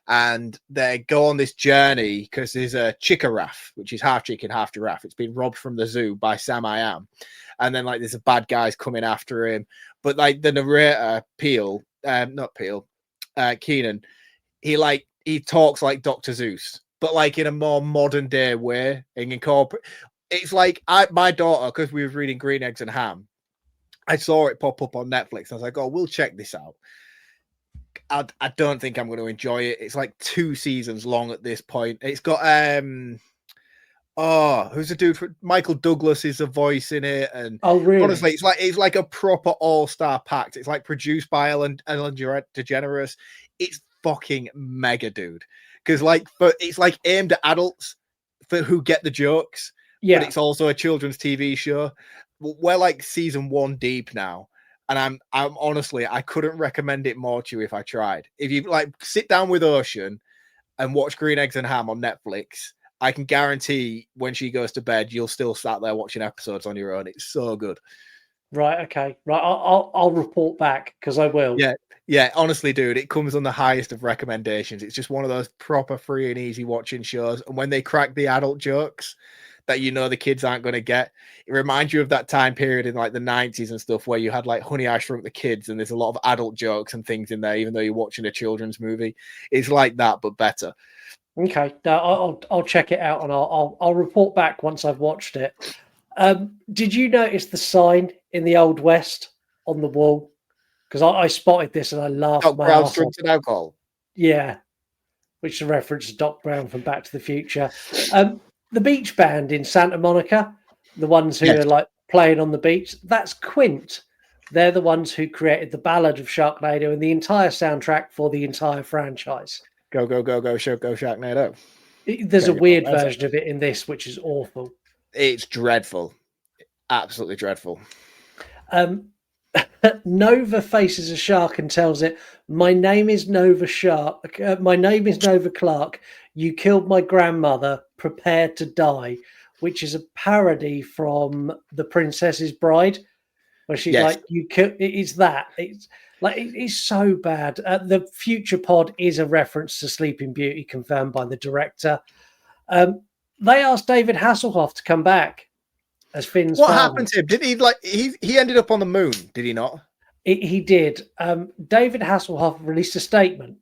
and they go on this journey because there's a chikoraf, which is half chicken, half giraffe. It's been robbed from the zoo by Sam I Am, and then like there's a bad guys coming after him, but like the narrator Keenan, he talks like Dr. Seuss, but like in a more modern day way, and incorporate. It's like my daughter, because we were reading Green Eggs and Ham, I saw it pop up on Netflix. I was like, oh, we'll check this out. I don't think I'm going to enjoy it. It's like 2 seasons long at this point. It's got who's the dude? Michael Douglas is a voice in it, and really? Honestly, it's like a proper all-star pack. It's like produced by Ellen DeGeneres. It's fucking mega, dude. Because it's like aimed at adults for who get the jokes, Yeah. but it's also a children's TV show. We're like season 1 deep now, and I'm honestly, I couldn't recommend it more to you if I tried. If you like sit down with Ocean and watch Green Eggs and Ham on Netflix, I can guarantee when she goes to bed, you'll still sat there watching episodes on your own. It's so good. Right. Okay. Right. I'll report back because I will. Yeah. Honestly, dude, it comes on the highest of recommendations. It's just one of those proper free and easy watching shows. And when they crack the adult jokes that the kids aren't going to get, it reminds you of that time period in like the 90s and stuff where you had like Honey, I Shrunk the Kids, and there's a lot of adult jokes and things in there, even though you're watching a children's movie. It's like that, but better. Okay. No, I'll check it out and I'll report back once I've watched it. Did you notice the sign in the Old West on the wall? Because I spotted this and I laughed my Brown ass off. drinks and alcohol. Yeah, which is a reference to Doc Brown from Back to the Future. The beach band in Santa Monica, the ones who are like playing on the beach, that's Quint. They're the ones who created the Ballad of Sharknado and the entire soundtrack for the entire franchise. Go, go, go, go, go, Sharknado. There's a weird version of it in this, which is awful. It's dreadful. Absolutely dreadful. Nova faces a shark and tells it, "My name is Nova Shark. My name is Nova Clark. You killed my grandmother. Prepare to die," which is a parody from The Princess's Bride, where she's like, "You kill." It's that. It's like it's so bad. The future pod is a reference to Sleeping Beauty, confirmed by the director. They asked David Hasselhoff to come back as Finn's What father. happened to him? Did he ended up on the moon? Did he not? He did. David Hasselhoff released a statement.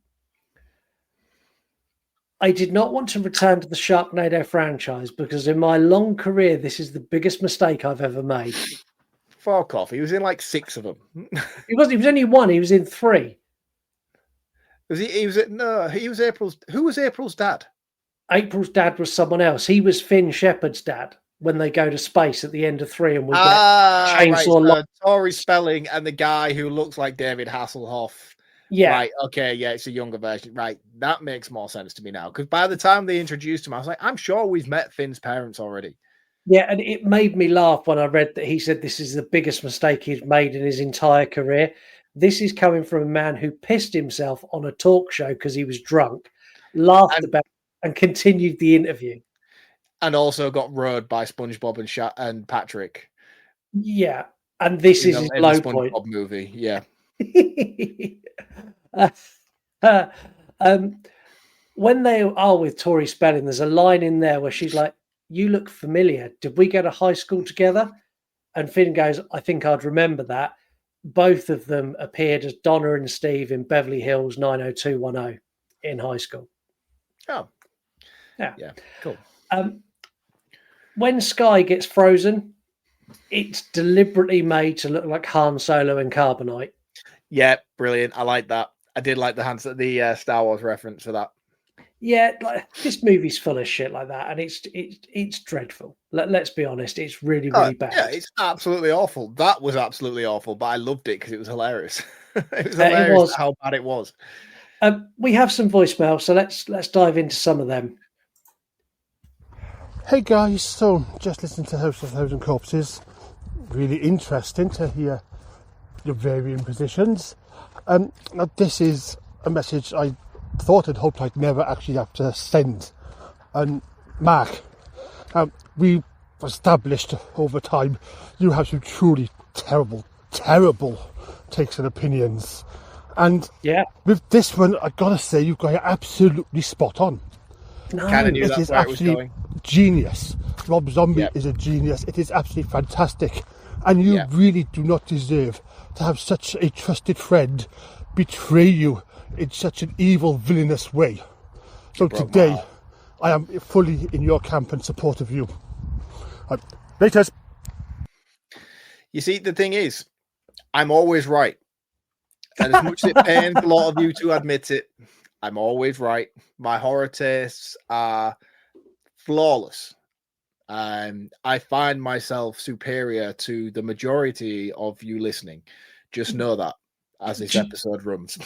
"I did not want to return to the Sharknado franchise because in my long career, this is the biggest mistake I've ever made." Fuck off. He was in like 6 of them. He was only one. He was in 3. He was April's. Who was April's dad? April's dad was someone else. He was Finn Shepard's dad when they go to space at the end of 3 and we get Chainsaw. Right, Tori Spelling and the guy who looks like David Hasselhoff. Yeah. Right. Okay. Yeah, it's a younger version. Right. That makes more sense to me now. Because by the time they introduced him, I was like, I'm sure we've met Finn's parents already. Yeah, and it made me laugh when I read that he said this is the biggest mistake he's made in his entire career. This is coming from a man who pissed himself on a talk show because he was drunk, laughed about it, and continued the interview. And also got rode by SpongeBob and Patrick. Yeah, and this is his low SpongeBob point. movie. Yeah. When they are with Tori Spelling, there's a line in there where she's like, "You look familiar. Did we go to high school together?" And Finn goes, "I think I'd remember that." Both of them appeared as Donna and Steve in Beverly Hills 90210 in high school. Oh. Yeah. Cool. When Sky gets frozen, it's deliberately made to look like Han Solo and Carbonite. Yeah, brilliant. I like that. I did like the Star Wars reference for that. Yeah, like this movie's full of shit like that, and it's dreadful. Let's be honest, it's really bad. Yeah, it's absolutely awful. That was absolutely awful, but I loved it because it was hilarious. It was hilarious how bad it was. We have some voicemail, so let's dive into some of them. Hey guys, so just listening to House of a Thousand Corpses. Really interesting to hear your varying positions. Now this is a message I thought and hoped I'd never actually have to send. And Mark, we've established over time you have some truly terrible takes and opinions. And with this one, I gotta say, you've got it absolutely spot on. No, kind of knew it that's is where it was absolutely going. Genius. Rob Zombie is a genius. It is absolutely fantastic. And you really do not deserve to have such a trusted friend betray you in such an evil, villainous way. So today, I am fully in your camp and support of you. Laters. You see, the thing is, I'm always right. And as much as it pains a lot of you to admit it, I'm always right. My horror tastes are flawless. I find myself superior to the majority of you listening. Just know that as this episode runs.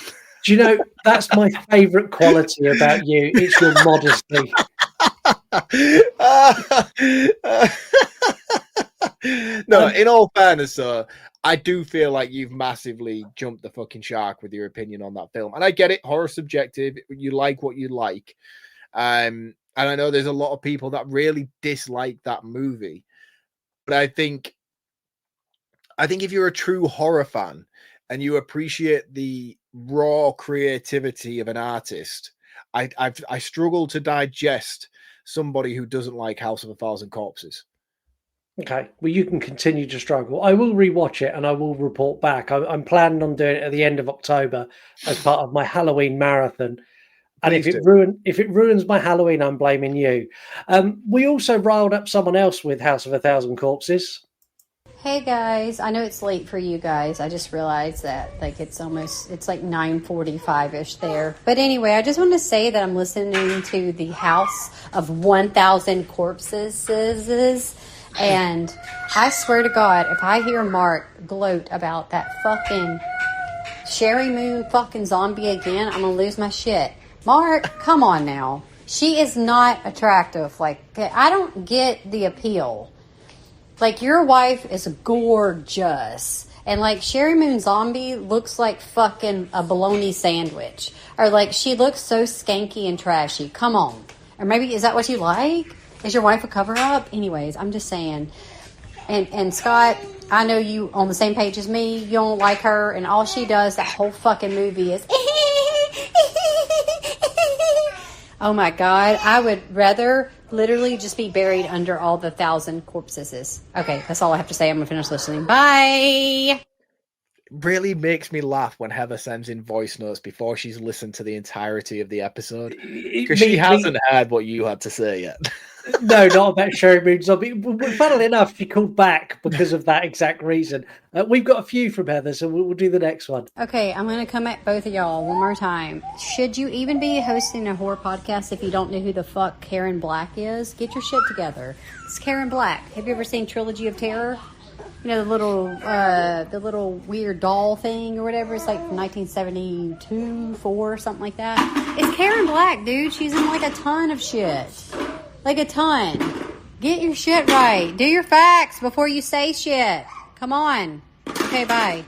Do you know, that's my favourite quality about you. It's your modesty. No, in all fairness, though, I do feel like you've massively jumped the fucking shark with your opinion on that film. And I get it, horror subjective. You like what you like. And I know there's a lot of people that really dislike that movie. But I think if you're a true horror fan and you appreciate the raw creativity of an artist, I struggle to digest somebody who doesn't like House of a Thousand Corpses. Okay, well, you can continue to struggle. I will rewatch it and I will report back. I'm planning on doing it at the end of October as part of my Halloween marathon. And if it ruins my Halloween, I'm blaming you. We also riled up someone else with House of a Thousand Corpses. Hey guys, I know it's late for you guys. I just realized that it's like 9:45-ish there. But anyway, I just want to say that I'm listening to the House of 1,000 Corpses. And I swear to God, if I hear Mark gloat about that fucking Sherry Moon fucking zombie again, I'm going to lose my shit. Mark, come on now. She is not attractive. Like, I don't get the appeal. Like, your wife is gorgeous. And, like, Sherry Moon Zombie looks like fucking a bologna sandwich. Or, like, she looks so skanky and trashy. Come on. Or maybe, is that what you like? Is your wife a cover-up? Anyways, I'm just saying. And Scott, I know you on the same page as me. You don't like her. And all she does that whole fucking movie is... Oh, my God. I would rather... literally just be buried under all the 1,000 corpses. Okay, that's all I have to say. I'm going to finish listening. Bye! Really makes me laugh when Heather sends in voice notes before she's listened to the entirety of the episode. Because she hasn't heard what you had to say yet. No, not about Sherry Moon Zombie. Funnily enough, she called back because of that exact reason. We've got a few from Heather, so we'll do the next one. Okay, I'm going to come at both of y'all one more time. Should you even be hosting a horror podcast if you don't know who the fuck Karen Black is? Get your shit together. It's Karen Black. Have you ever seen Trilogy of Terror? You know, the little weird doll thing or whatever. It's like 1972, 4, something like that. It's Karen Black, dude. She's in like a ton of shit. Like a ton. Get your shit right. Do your facts before you say shit. Come on. Okay, bye.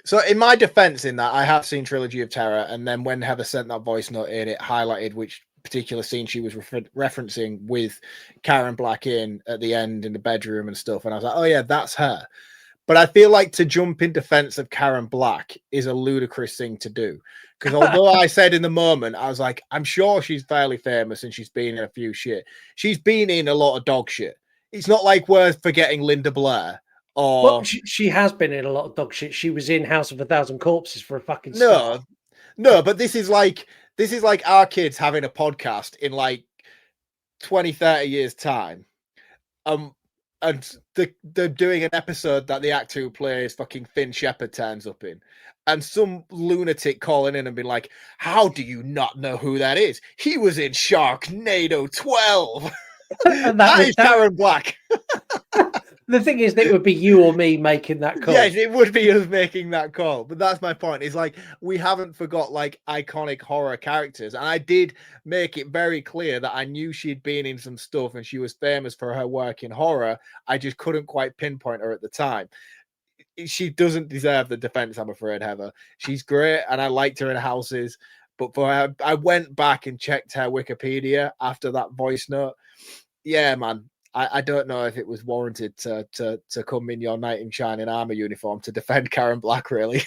So in my defense in that, I have seen Trilogy of Terror, and then when Heather sent that voice note in, it highlighted which particular scene she was referencing with Karen Black in at the end in the bedroom and stuff. And I was like, oh yeah, that's her. But I feel like to jump in defense of Karen Black is a ludicrous thing to do. Because although I said in the moment, I was like, I'm sure she's fairly famous and she's been in a few shit. She's been in a lot of dog shit. It's not like we're forgetting Linda Blair. Or well, she has been in a lot of dog shit. She was in House of a Thousand Corpses for a fucking start. No, but this is like our kids having a podcast in like 20, 30 years time. And they're doing an episode that the actor who plays fucking Finn Shepard turns up in. And some lunatic calling in and being like, how do you not know who that is? He was in Sharknado 12. And that is Karen Black. The thing is, that it would be you or me making that call. Yes, it would be us making that call. But that's my point. It's like, we haven't forgot like iconic horror characters. And I did make it very clear that I knew she'd been in some stuff and she was famous for her work in horror. I just couldn't quite pinpoint her at the time. She doesn't deserve the defense, I'm afraid, Heather. She's great and I liked her in Houses. But for her, I went back and checked her Wikipedia after that voice note. Yeah, man. I don't know if it was warranted to come in your knight in shining armor uniform to defend Karen Black, really.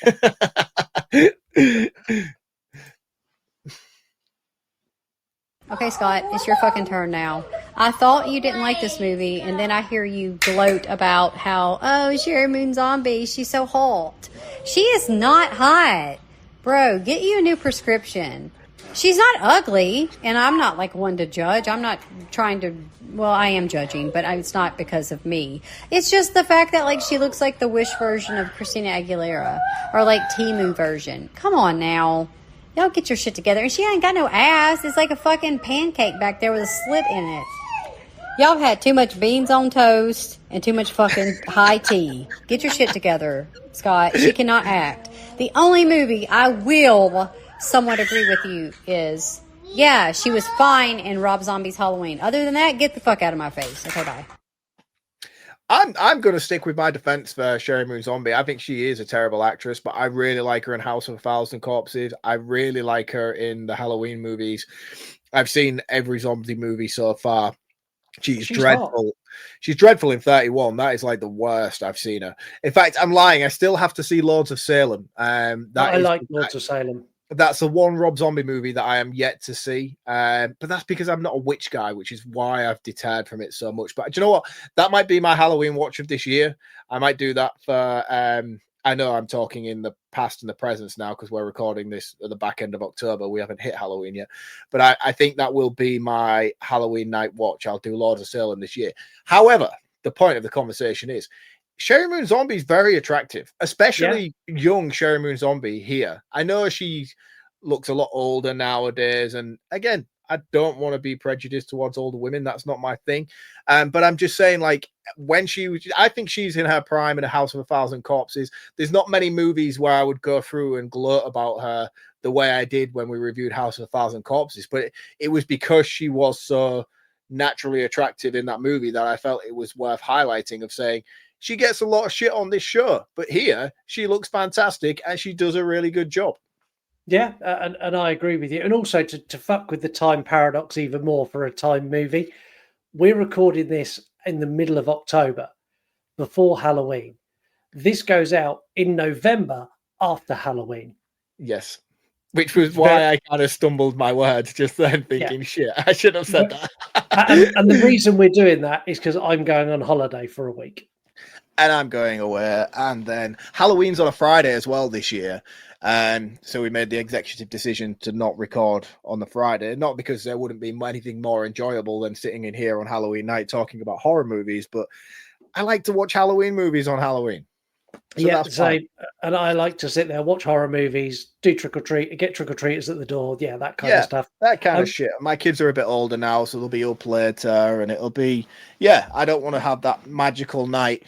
Okay, Scott, it's your fucking turn now. I thought you didn't like this movie, and then I hear you gloat about how, oh, Sherry Moon Zombie, she's so hot. She is not hot. Bro, get you a new prescription. She's not ugly, and I'm not like one to judge. I'm not trying to, well, I am judging, but it's not because of me. It's just the fact that like she looks like the Wish version of Christina Aguilera, or like Temu version. Come on now. Y'all get your shit together. And she ain't got no ass. It's like a fucking pancake back there with a slit in it. Y'all have had too much beans on toast and too much fucking high tea. Get your shit together, Scott. She cannot act. The only movie I will somewhat agree with you is, yeah, she was fine in Rob Zombie's Halloween. Other than that, get the fuck out of my face. Okay, bye. I'm going to stick with my defense for Sherry Moon Zombie. I think she is a terrible actress, but I really like her in House of a Thousand Corpses. I really like her in the Halloween movies. I've seen every zombie movie so far. She's dreadful. Hot. She's dreadful in 31. That is like the worst I've seen her. In fact, I'm lying. I still have to see Lords of Salem. I like Lords of Salem. That's the one Rob Zombie movie that I am yet to see. But that's because I'm not a witch guy, which is why I've deterred from it so much. But do you know what? That might be my Halloween watch of this year. I might do that for. I know I'm talking in the past and the present now because we're recording this at the back end of October. We haven't hit Halloween yet. But I think that will be my Halloween night watch. I'll do Lords of Salem this year. However, the point of the conversation is Sherry Moon Zombie is very attractive, especially young Sherry Moon Zombie here. I know she looks a lot older nowadays. And again, I don't want to be prejudiced towards older women. That's not my thing. But I'm just saying, like, when she was, I think she's in her prime in A House of a Thousand Corpses. There's not many movies where I would go through and gloat about her the way I did when we reviewed House of a Thousand Corpses. But it was because she was so naturally attractive in that movie that I felt it was worth highlighting, of saying, she gets a lot of shit on this show, but here she looks fantastic and she does a really good job. Yeah, and I agree with you. And also to fuck with the time paradox even more for a time movie, we're recording this in the middle of October before Halloween. This goes out in November after Halloween. Yes. Which was why I kind of stumbled my words just then, thinking, shit, I should have said that. and the reason we're doing that is because I'm going on holiday for a week. And I'm going away. And then Halloween's on a Friday as well this year. So we made the executive decision to not record on the Friday, not because there wouldn't be anything more enjoyable than sitting in here on Halloween night talking about horror movies, but I like to watch Halloween movies on Halloween. So and I like to sit there, watch horror movies, do trick or treat, get trick or treaters at the door, that kind of stuff. That kind of shit. My kids are a bit older now, so they'll be up later, and it'll be I don't want to have that magical night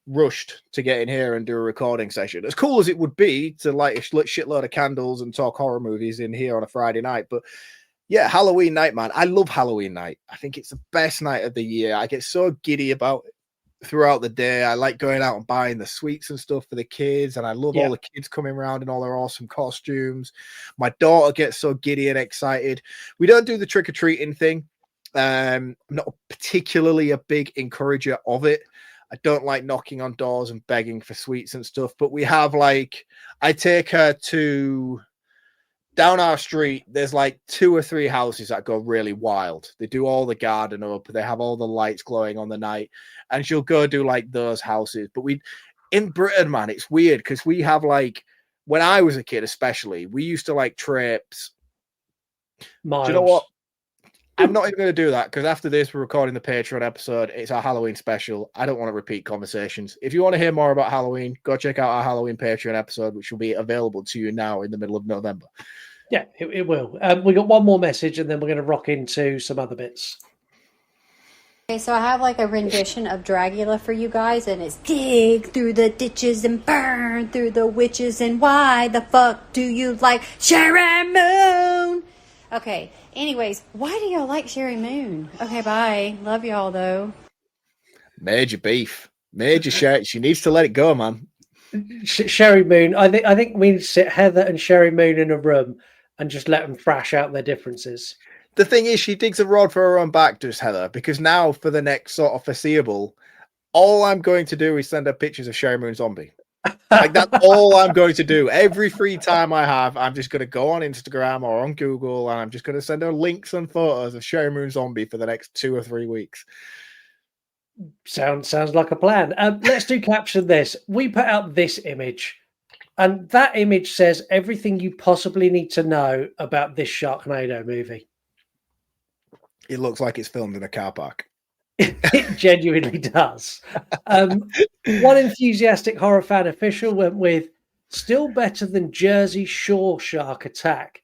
rushed to get in here and do a recording session. As cool as it would be to light a shitload of candles and talk horror movies in here on a Friday night, but Halloween night, man. I love Halloween night. I think it's the best night of the year. I get so giddy about it throughout the day. I like going out and buying the sweets and stuff for the kids, and I love all the kids coming around in all their awesome costumes. My daughter gets so giddy and excited. We don't do the trick-or-treating thing. I'm not particularly a big encourager of it. I don't like knocking on doors and begging for sweets and stuff, but we have I take her to down our street. There's 2 or 3 houses that go really wild. They do all the garden up. They have all the lights glowing on the night, and she'll go do those houses. But in Britain, man, it's weird because we have when I was a kid, especially, we used to trips. Miles. Do you know what? I'm not even going to do that because after this, we're recording the Patreon episode. It's our Halloween special. I don't want to repeat conversations. If you want to hear more about Halloween, go check out our Halloween Patreon episode, which will be available to you now in the middle of November. Yeah, it will. We got one more message and then we're going to rock into some other bits. Okay, so I have a rendition of Dragula for you guys, and it's dig through the ditches and burn through the witches, and why the fuck do you like Sherry Moon? Okay, anyways, why do y'all like Sherry Moon? Okay, bye. Love y'all, though. Major beef. Major shit. She needs to let it go, man. Sherry Moon. I think we need to sit Heather and Sherry Moon in a room and just let them thrash out their differences. The thing is, she digs a rod for her own back, does Heather, because now for the next sort of foreseeable, all I'm going to do is send her pictures of Sherry Moon Zombie. That's all I'm going to do. Every free time I have, I'm just going to go on Instagram or on Google, and I'm just going to send her links and photos of Sherry Moon Zombie for the next 2 or 3 weeks. Sounds like a plan. Let's do caption this. We put out this image, and that image says everything you possibly need to know about this Sharknado movie. It looks like it's filmed in a car park. It genuinely does. One enthusiastic horror fan official went with still better than Jersey Shore Shark Attack.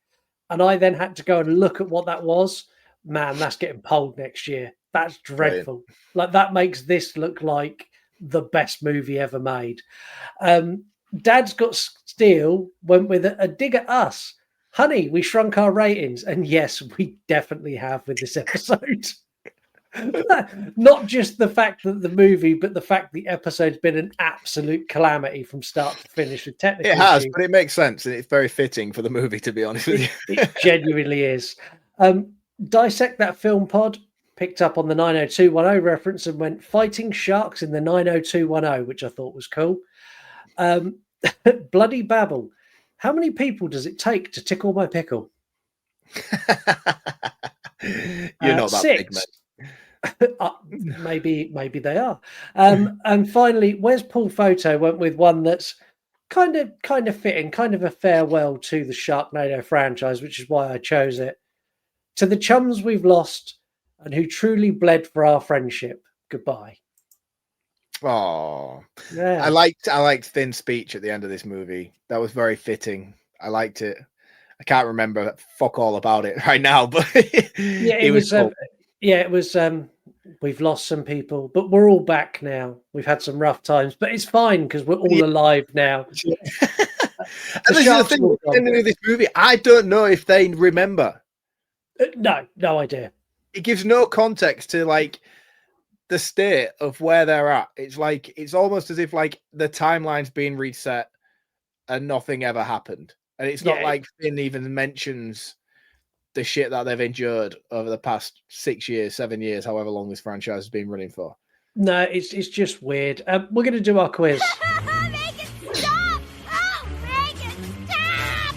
And I then had to go and look at what that was. Man, that's getting pulled next year. That's dreadful. That makes this look like the best movie ever made. Dad's Got Steel went with a dig at us. Honey, we shrunk our ratings. And yes, we definitely have with this episode. Not just the fact that the movie, but the fact the episode's been an absolute calamity from start to finish with technical It has, issues. but it makes sense and it's very fitting for the movie, to be honest with you. It genuinely is. Dissect That Film Pod picked up on the 90210 reference and went fighting sharks in the 90210, which I thought was cool. Bloody Babble. How many people does it take to tickle my pickle? You're not that 6. big, mate. Maybe they are. And finally, Where's Paul Photo went with one that's kind of fitting, kind of a farewell to the Sharknado franchise, which is why I chose it. To the chums we've lost and who truly bled for our friendship, goodbye. Oh, Yeah. I liked Finn's speech at the end of this movie. That was very fitting. I liked it. I can't remember fuck all about it right now, but Yeah, it was cool. it was we've lost some people, but we're all back now. We've had some rough times, but it's fine because we're all alive now. And this is the thing with the ending of this movie. I don't know if they remember. No idea. It gives no context to like the state of where they're at. It's almost as if like the timeline's being reset and nothing ever happened. And it's not like Finn even mentions the shit that they've endured over the past 6 years, 7 years, however long this franchise has been running for. No, it's just weird. We're going to do our quiz. Make it stop! Oh, make it stop!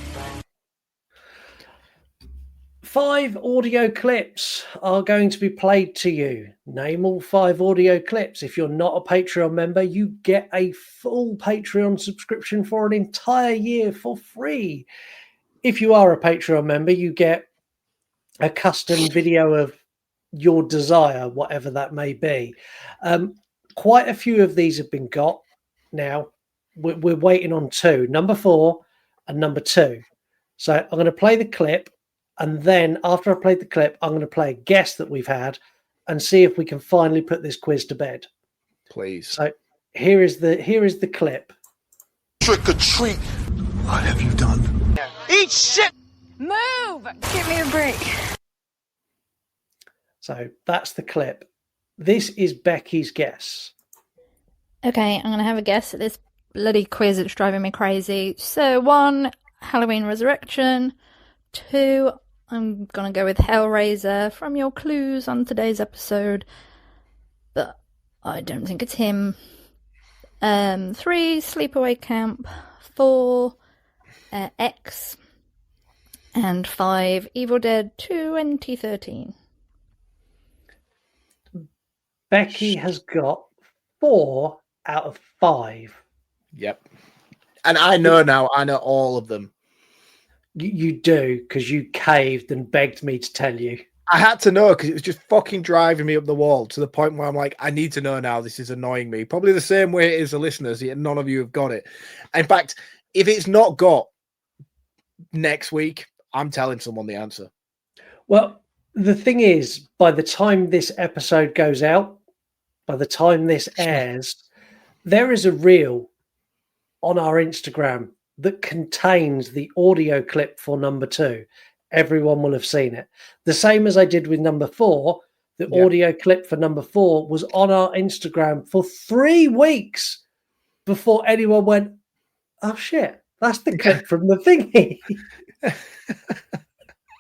5 audio clips are going to be played to you. Name all 5 audio clips. If you're not a Patreon member, you get a full Patreon subscription for an entire year for free. If you are a Patreon member, you get a custom video of your desire, whatever that may be. Quite a few of these have been got now. We're waiting on 2, number 4 and number 2. So I'm going to play the clip, and then after I played the clip, I'm going to play a guess that we've had and see if we can finally put this quiz to bed. Please. So here is the clip. Trick or treat. What have you done? Eat shit! Move! Give me a break. So that's the clip. This is Becky's guess. Okay, I'm going to have a guess at this bloody quiz that's driving me crazy. So 1, Halloween Resurrection. 2, I'm going to go with Hellraiser from your clues on today's episode. But I don't think it's him. 3, Sleepaway Camp. 4, X. And 5, Evil Dead 2013. Becky has got 4 out of 5. Yep. And I know now, I know all of them. You do, because you caved and begged me to tell you. I had to know because it was just fucking driving me up the wall to the point where I'm like, I need to know now. This is annoying me. Probably the same way it is the listeners, yet none of you have got it. In fact, if it's not got next week, I'm telling someone the answer. Well, the thing is, by the time this episode goes out, by the time this airs, there is a reel on our Instagram that contains the audio clip for number 2. Everyone will have seen it. The same as I did with number 4, the audio clip for number 4 was on our Instagram for 3 weeks before anyone went, oh shit, that's the clip from the thingy.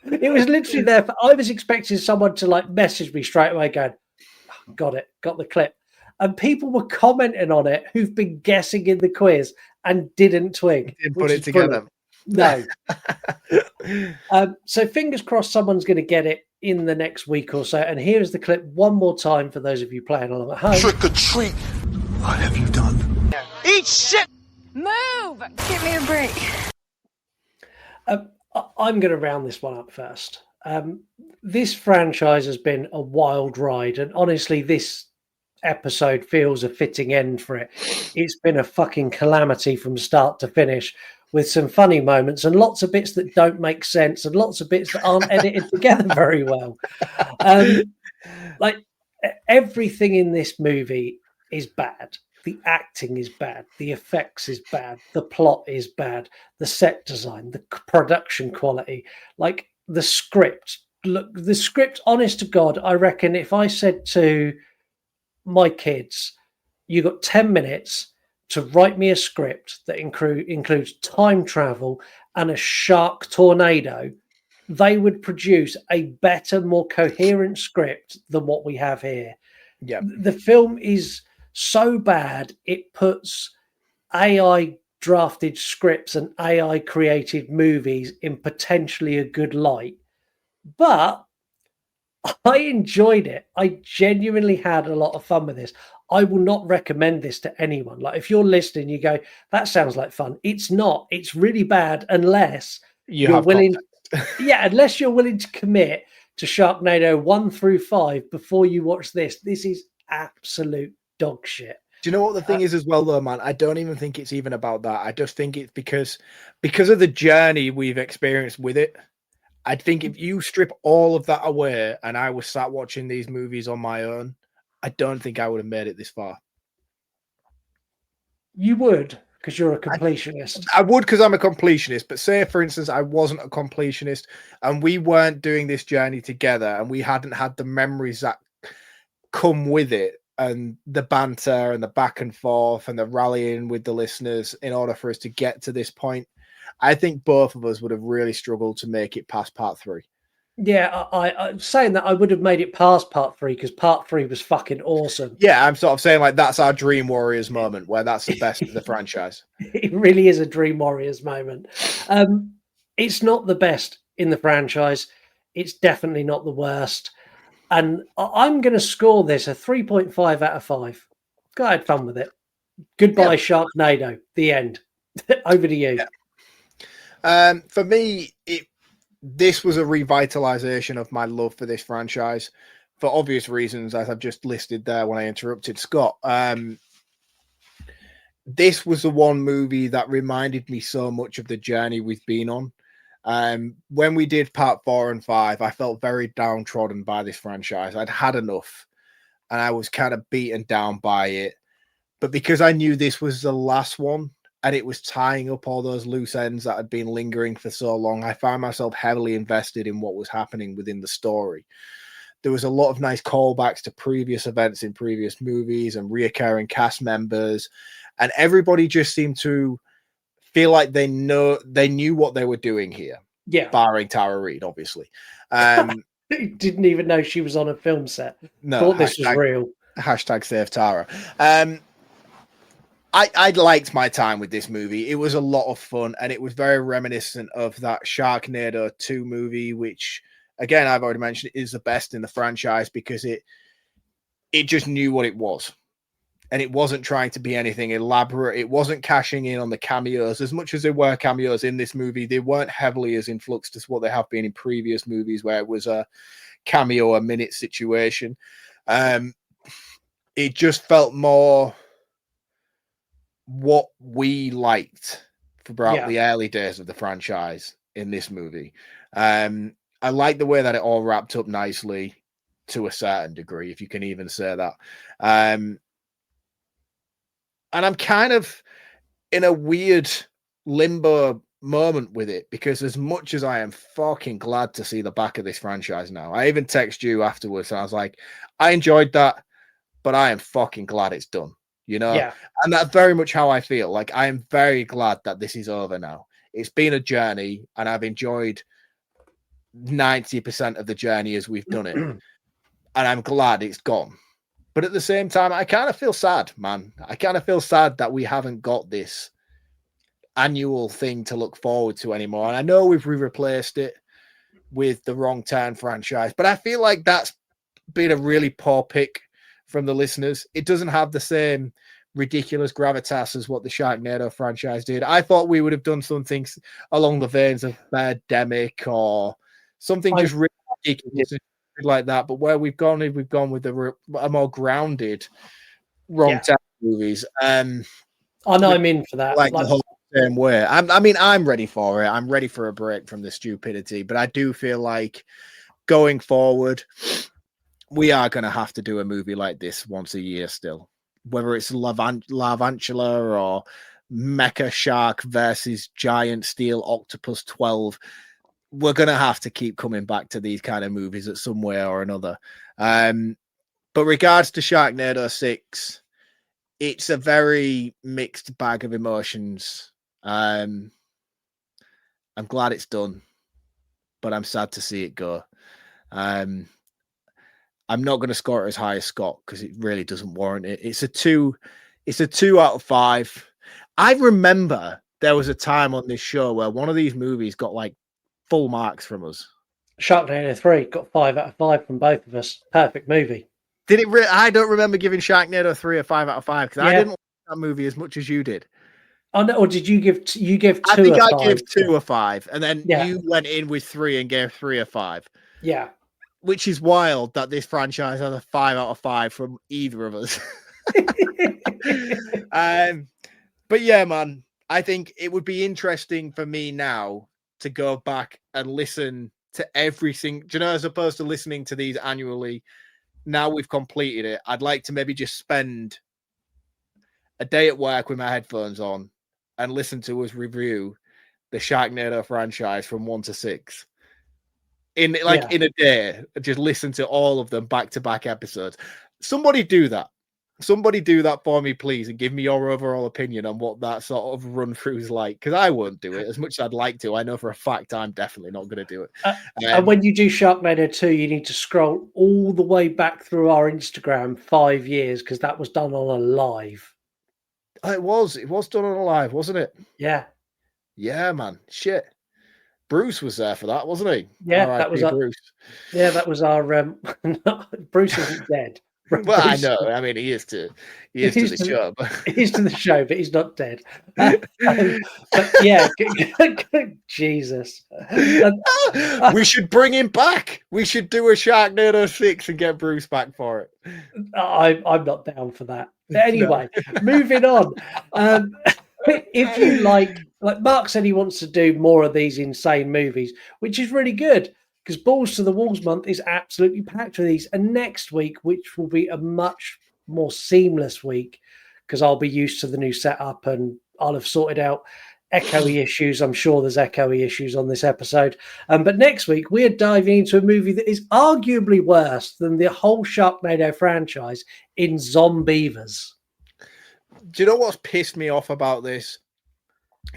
It was literally there. I was expecting someone to like message me straight away going, oh, got the clip. And people were commenting on it who've been guessing in the quiz and didn't twig. Didn't put it together. Brilliant. No. So fingers crossed someone's going to get it in the next week or so. And here's the clip one more time for those of you playing along at home. Trick or treat. What have you done? Eat shit! Move! Give me a break. I'm going to round this one up first. This franchise has been a wild ride, and honestly, this episode feels a fitting end for it. It's been a fucking calamity from start to finish, with some funny moments and lots of bits that don't make sense and lots of bits that aren't edited together very well. Like everything in this movie is bad. the acting is bad, the effects is bad, the plot is bad, the set design, the production quality, like the script. Look, the script, honest to God, I reckon if I said to my kids, you got 10 minutes to write me a script that includes time travel and a shark tornado, they would produce a better, more coherent script than what we have here. Yeah. The film is so bad, it puts AI drafted scripts and AI created movies in potentially a good light. But I enjoyed it. I genuinely had a lot of fun with this. I will not recommend this to anyone. Like, if you're listening, you go, that sounds like fun. It's not. It's really bad unless you're willing. Yeah, unless you're willing to commit to Sharknado 1 through 5 before you watch this. This is absolute dog shit. Do you know what the thing is as well, though, man? I don't even think it's even about that. I just think it's because of the journey we've experienced with it. I think if you strip all of that away and I was sat watching these movies on my own, I don't think I would have made it this far. You would, because you're a completionist. I would, because I'm a completionist. But say, for instance, I wasn't a completionist and we weren't doing this journey together and we hadn't had the memories that come with it and the banter and the back and forth and the rallying with the listeners in order for us to get to this point, I think both of us would have really struggled to make it past part 3. Yeah, I'm saying that I would have made it past part 3 because part 3 was fucking awesome. Yeah, I'm sort of saying like that's our Dream Warriors moment where that's the best of the franchise. It really is a Dream Warriors moment. It's not the best in the franchise. It's definitely not the worst. And I'm going to score this a 3.5 out of 5. I had fun with it. Goodbye, Sharknado. The end. Over to you. Yeah. For me, this was a revitalization of my love for this franchise for obvious reasons, as I've just listed there when I interrupted Scott. This was the one movie that reminded me so much of the journey we've been on. When we did part 4 and 5, I felt very downtrodden by this franchise. I'd had enough and I was kind of beaten down by it. But because I knew this was the last one and it was tying up all those loose ends that had been lingering for so long, I found myself heavily invested in what was happening within the story. There was a lot of nice callbacks to previous events in previous movies and reoccurring cast members. And everybody just seemed to feel like they knew what they were doing here. Yeah. Barring Tara Reid, obviously. Didn't even know she was on a film set. No, thought this was real. Hashtag save Tara. I liked my time with this movie. It was a lot of fun and it was very reminiscent of that Sharknado 2 movie, which again, I've already mentioned, is the best in the franchise because it just knew what it was. And it wasn't trying to be anything elaborate. It wasn't cashing in on the cameos. As much as there were cameos in this movie, they weren't heavily as influxed as what they have been in previous movies where it was a cameo a minute situation. It just felt more what we liked throughout the early days of the franchise in this movie. I like the way that it all wrapped up nicely to a certain degree, if you can even say that. And I'm kind of in a weird limbo moment with it because as much as I am fucking glad to see the back of this franchise now, I even text you afterwards and I was like, I enjoyed that, but I am fucking glad it's done, you know? Yeah. And that's very much how I feel. Like, I am very glad that this is over now. It's been a journey and I've enjoyed 90% of the journey as we've done it. And I'm glad it's gone. But at the same time, I kind of feel sad, man. I kind of feel sad that we haven't got this annual thing to look forward to anymore. And I know we've replaced it with the Wrong Turn franchise, but I feel like that's been a really poor pick from the listeners. It doesn't have the same ridiculous gravitas as what the Sharknado franchise did. I thought we would have done something along the veins of Birdemic or something just really ridiculous like that, but where we've gone with a more grounded Wrong Turn movies. I know I'm in for that. Like the whole same way. I'm ready for it. I'm ready for a break from the stupidity, but I do feel like going forward, we are going to have to do a movie like this once a year still. whether it's Larvantula or Mecha Shark versus Giant Steel Octopus 12, we're going to have to keep coming back to these kind of movies at some way or another. But regards to Sharknado 6, it's a very mixed bag of emotions. I'm glad it's done, but I'm sad to see it go. I'm not going to score it as high as Scott because it really doesn't warrant it. It's a 2 out of 5. I remember there was a time on this show where one of these movies got like full marks from us. Sharknado 3 got 5 out of 5 from both of us. Perfect movie. Did it? I don't remember giving Sharknado 3 a 5 out of 5 because I didn't like that movie as much as you did. Oh no! Or did you give 2 I think a 5? I gave 2 a 5, and then you went in with 3 and gave 3 a 5. Yeah, which is wild that this franchise has a 5 out of 5 from either of us. But yeah, man, I think it would be interesting for me now to go back and listen to everything. Do you know, as opposed to listening to these annually, now we've completed it. I'd like to maybe just spend a day at work with my headphones on and listen to us review the Sharknado franchise from 1 to 6. In a day, just listen to all of them back-to-back episodes. Somebody do that. Somebody do that for me, please, and give me your overall opinion on what that sort of run-through is like. Because I won't do it as much as I'd like to. I know for a fact I'm definitely not going to do it. And when you do Sharknado 2, you need to scroll all the way back through our Instagram 5 years because that was done on a live. It was done on a live, wasn't it? Yeah. Yeah, man. Shit. Bruce was there for that, wasn't he? Yeah, that was Bruce. Yeah, that was our. Bruce isn't dead. Well, Bruce, I know. I mean, he is to the show. He's to the show, but he's not dead. But yeah, Jesus. We should bring him back. We should do a Sharknado 6 and get Bruce back for it. I'm not down for that. Anyway, moving on. If you like Mark said he wants to do more of these insane movies, which is really good because Balls to the Walls month is absolutely packed with these. And next week, which will be a much more seamless week because I'll be used to the new setup and I'll have sorted out echoey issues. I'm sure there's echoey issues on this episode. But next week, we're diving into a movie that is arguably worse than the whole Sharknado franchise in Zombievers. Do you know what's pissed me off about this?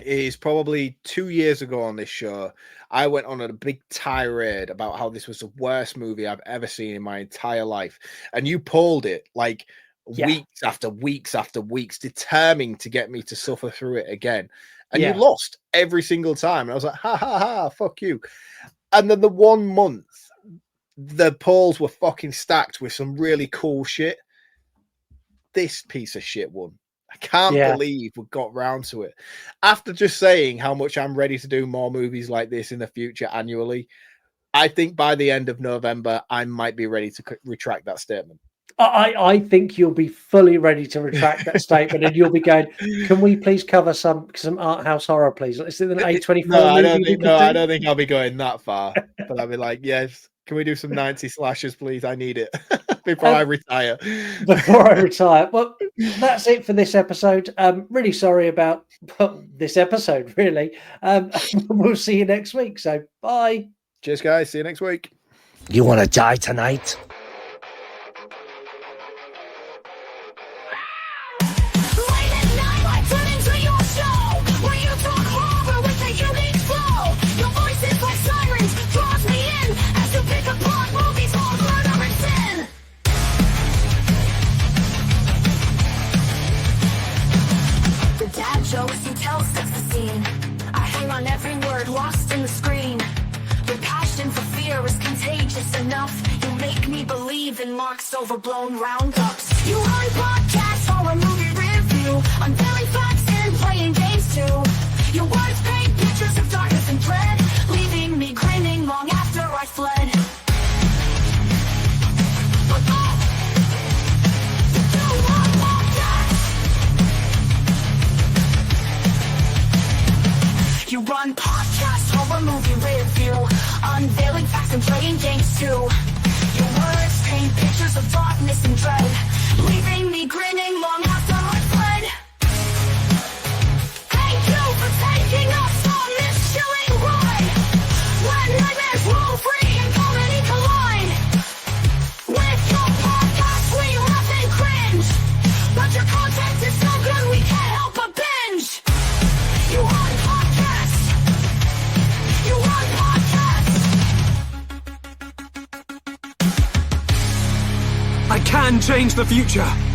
Is probably 2 years ago on this show, I went on a big tirade about how this was the worst movie I've ever seen in my entire life. And you pulled it like weeks after weeks after weeks, determined to get me to suffer through it again. And you lost every single time. And I was like, ha, ha, ha, fuck you. And then the 1 month, the polls were fucking stacked with some really cool shit. This piece of shit won. I can't believe we got round to it. After just saying how much I'm ready to do more movies like this in the future annually, I think by the end of November, I might be ready to retract that statement. I think you'll be fully ready to retract that statement and you'll be going, can we please cover some art house horror, please? Is it an A24 movie? I don't think I'll be going that far. But I'll be like, yes, can we do some 90 slashers, please? I need it. Before I retire. Well, that's it for this episode. Really sorry about this episode, really. We'll see you next week. So, bye. Cheers, guys. See you next week. You want to die tonight? Jokes you tell sets the scene. I hang on every word lost in the screen. Your passion for fear is contagious enough. You make me believe in Mark's overblown roundups. You run podcasts for a movie review, unveiling facts and playing games too. Your words paint pictures of darkness and dread, leaving me grinning long after I fled. You run podcasts, horror movie review, unveiling facts and playing games too. Your words paint pictures of darkness and dread, leaving me grinning long I can change the future.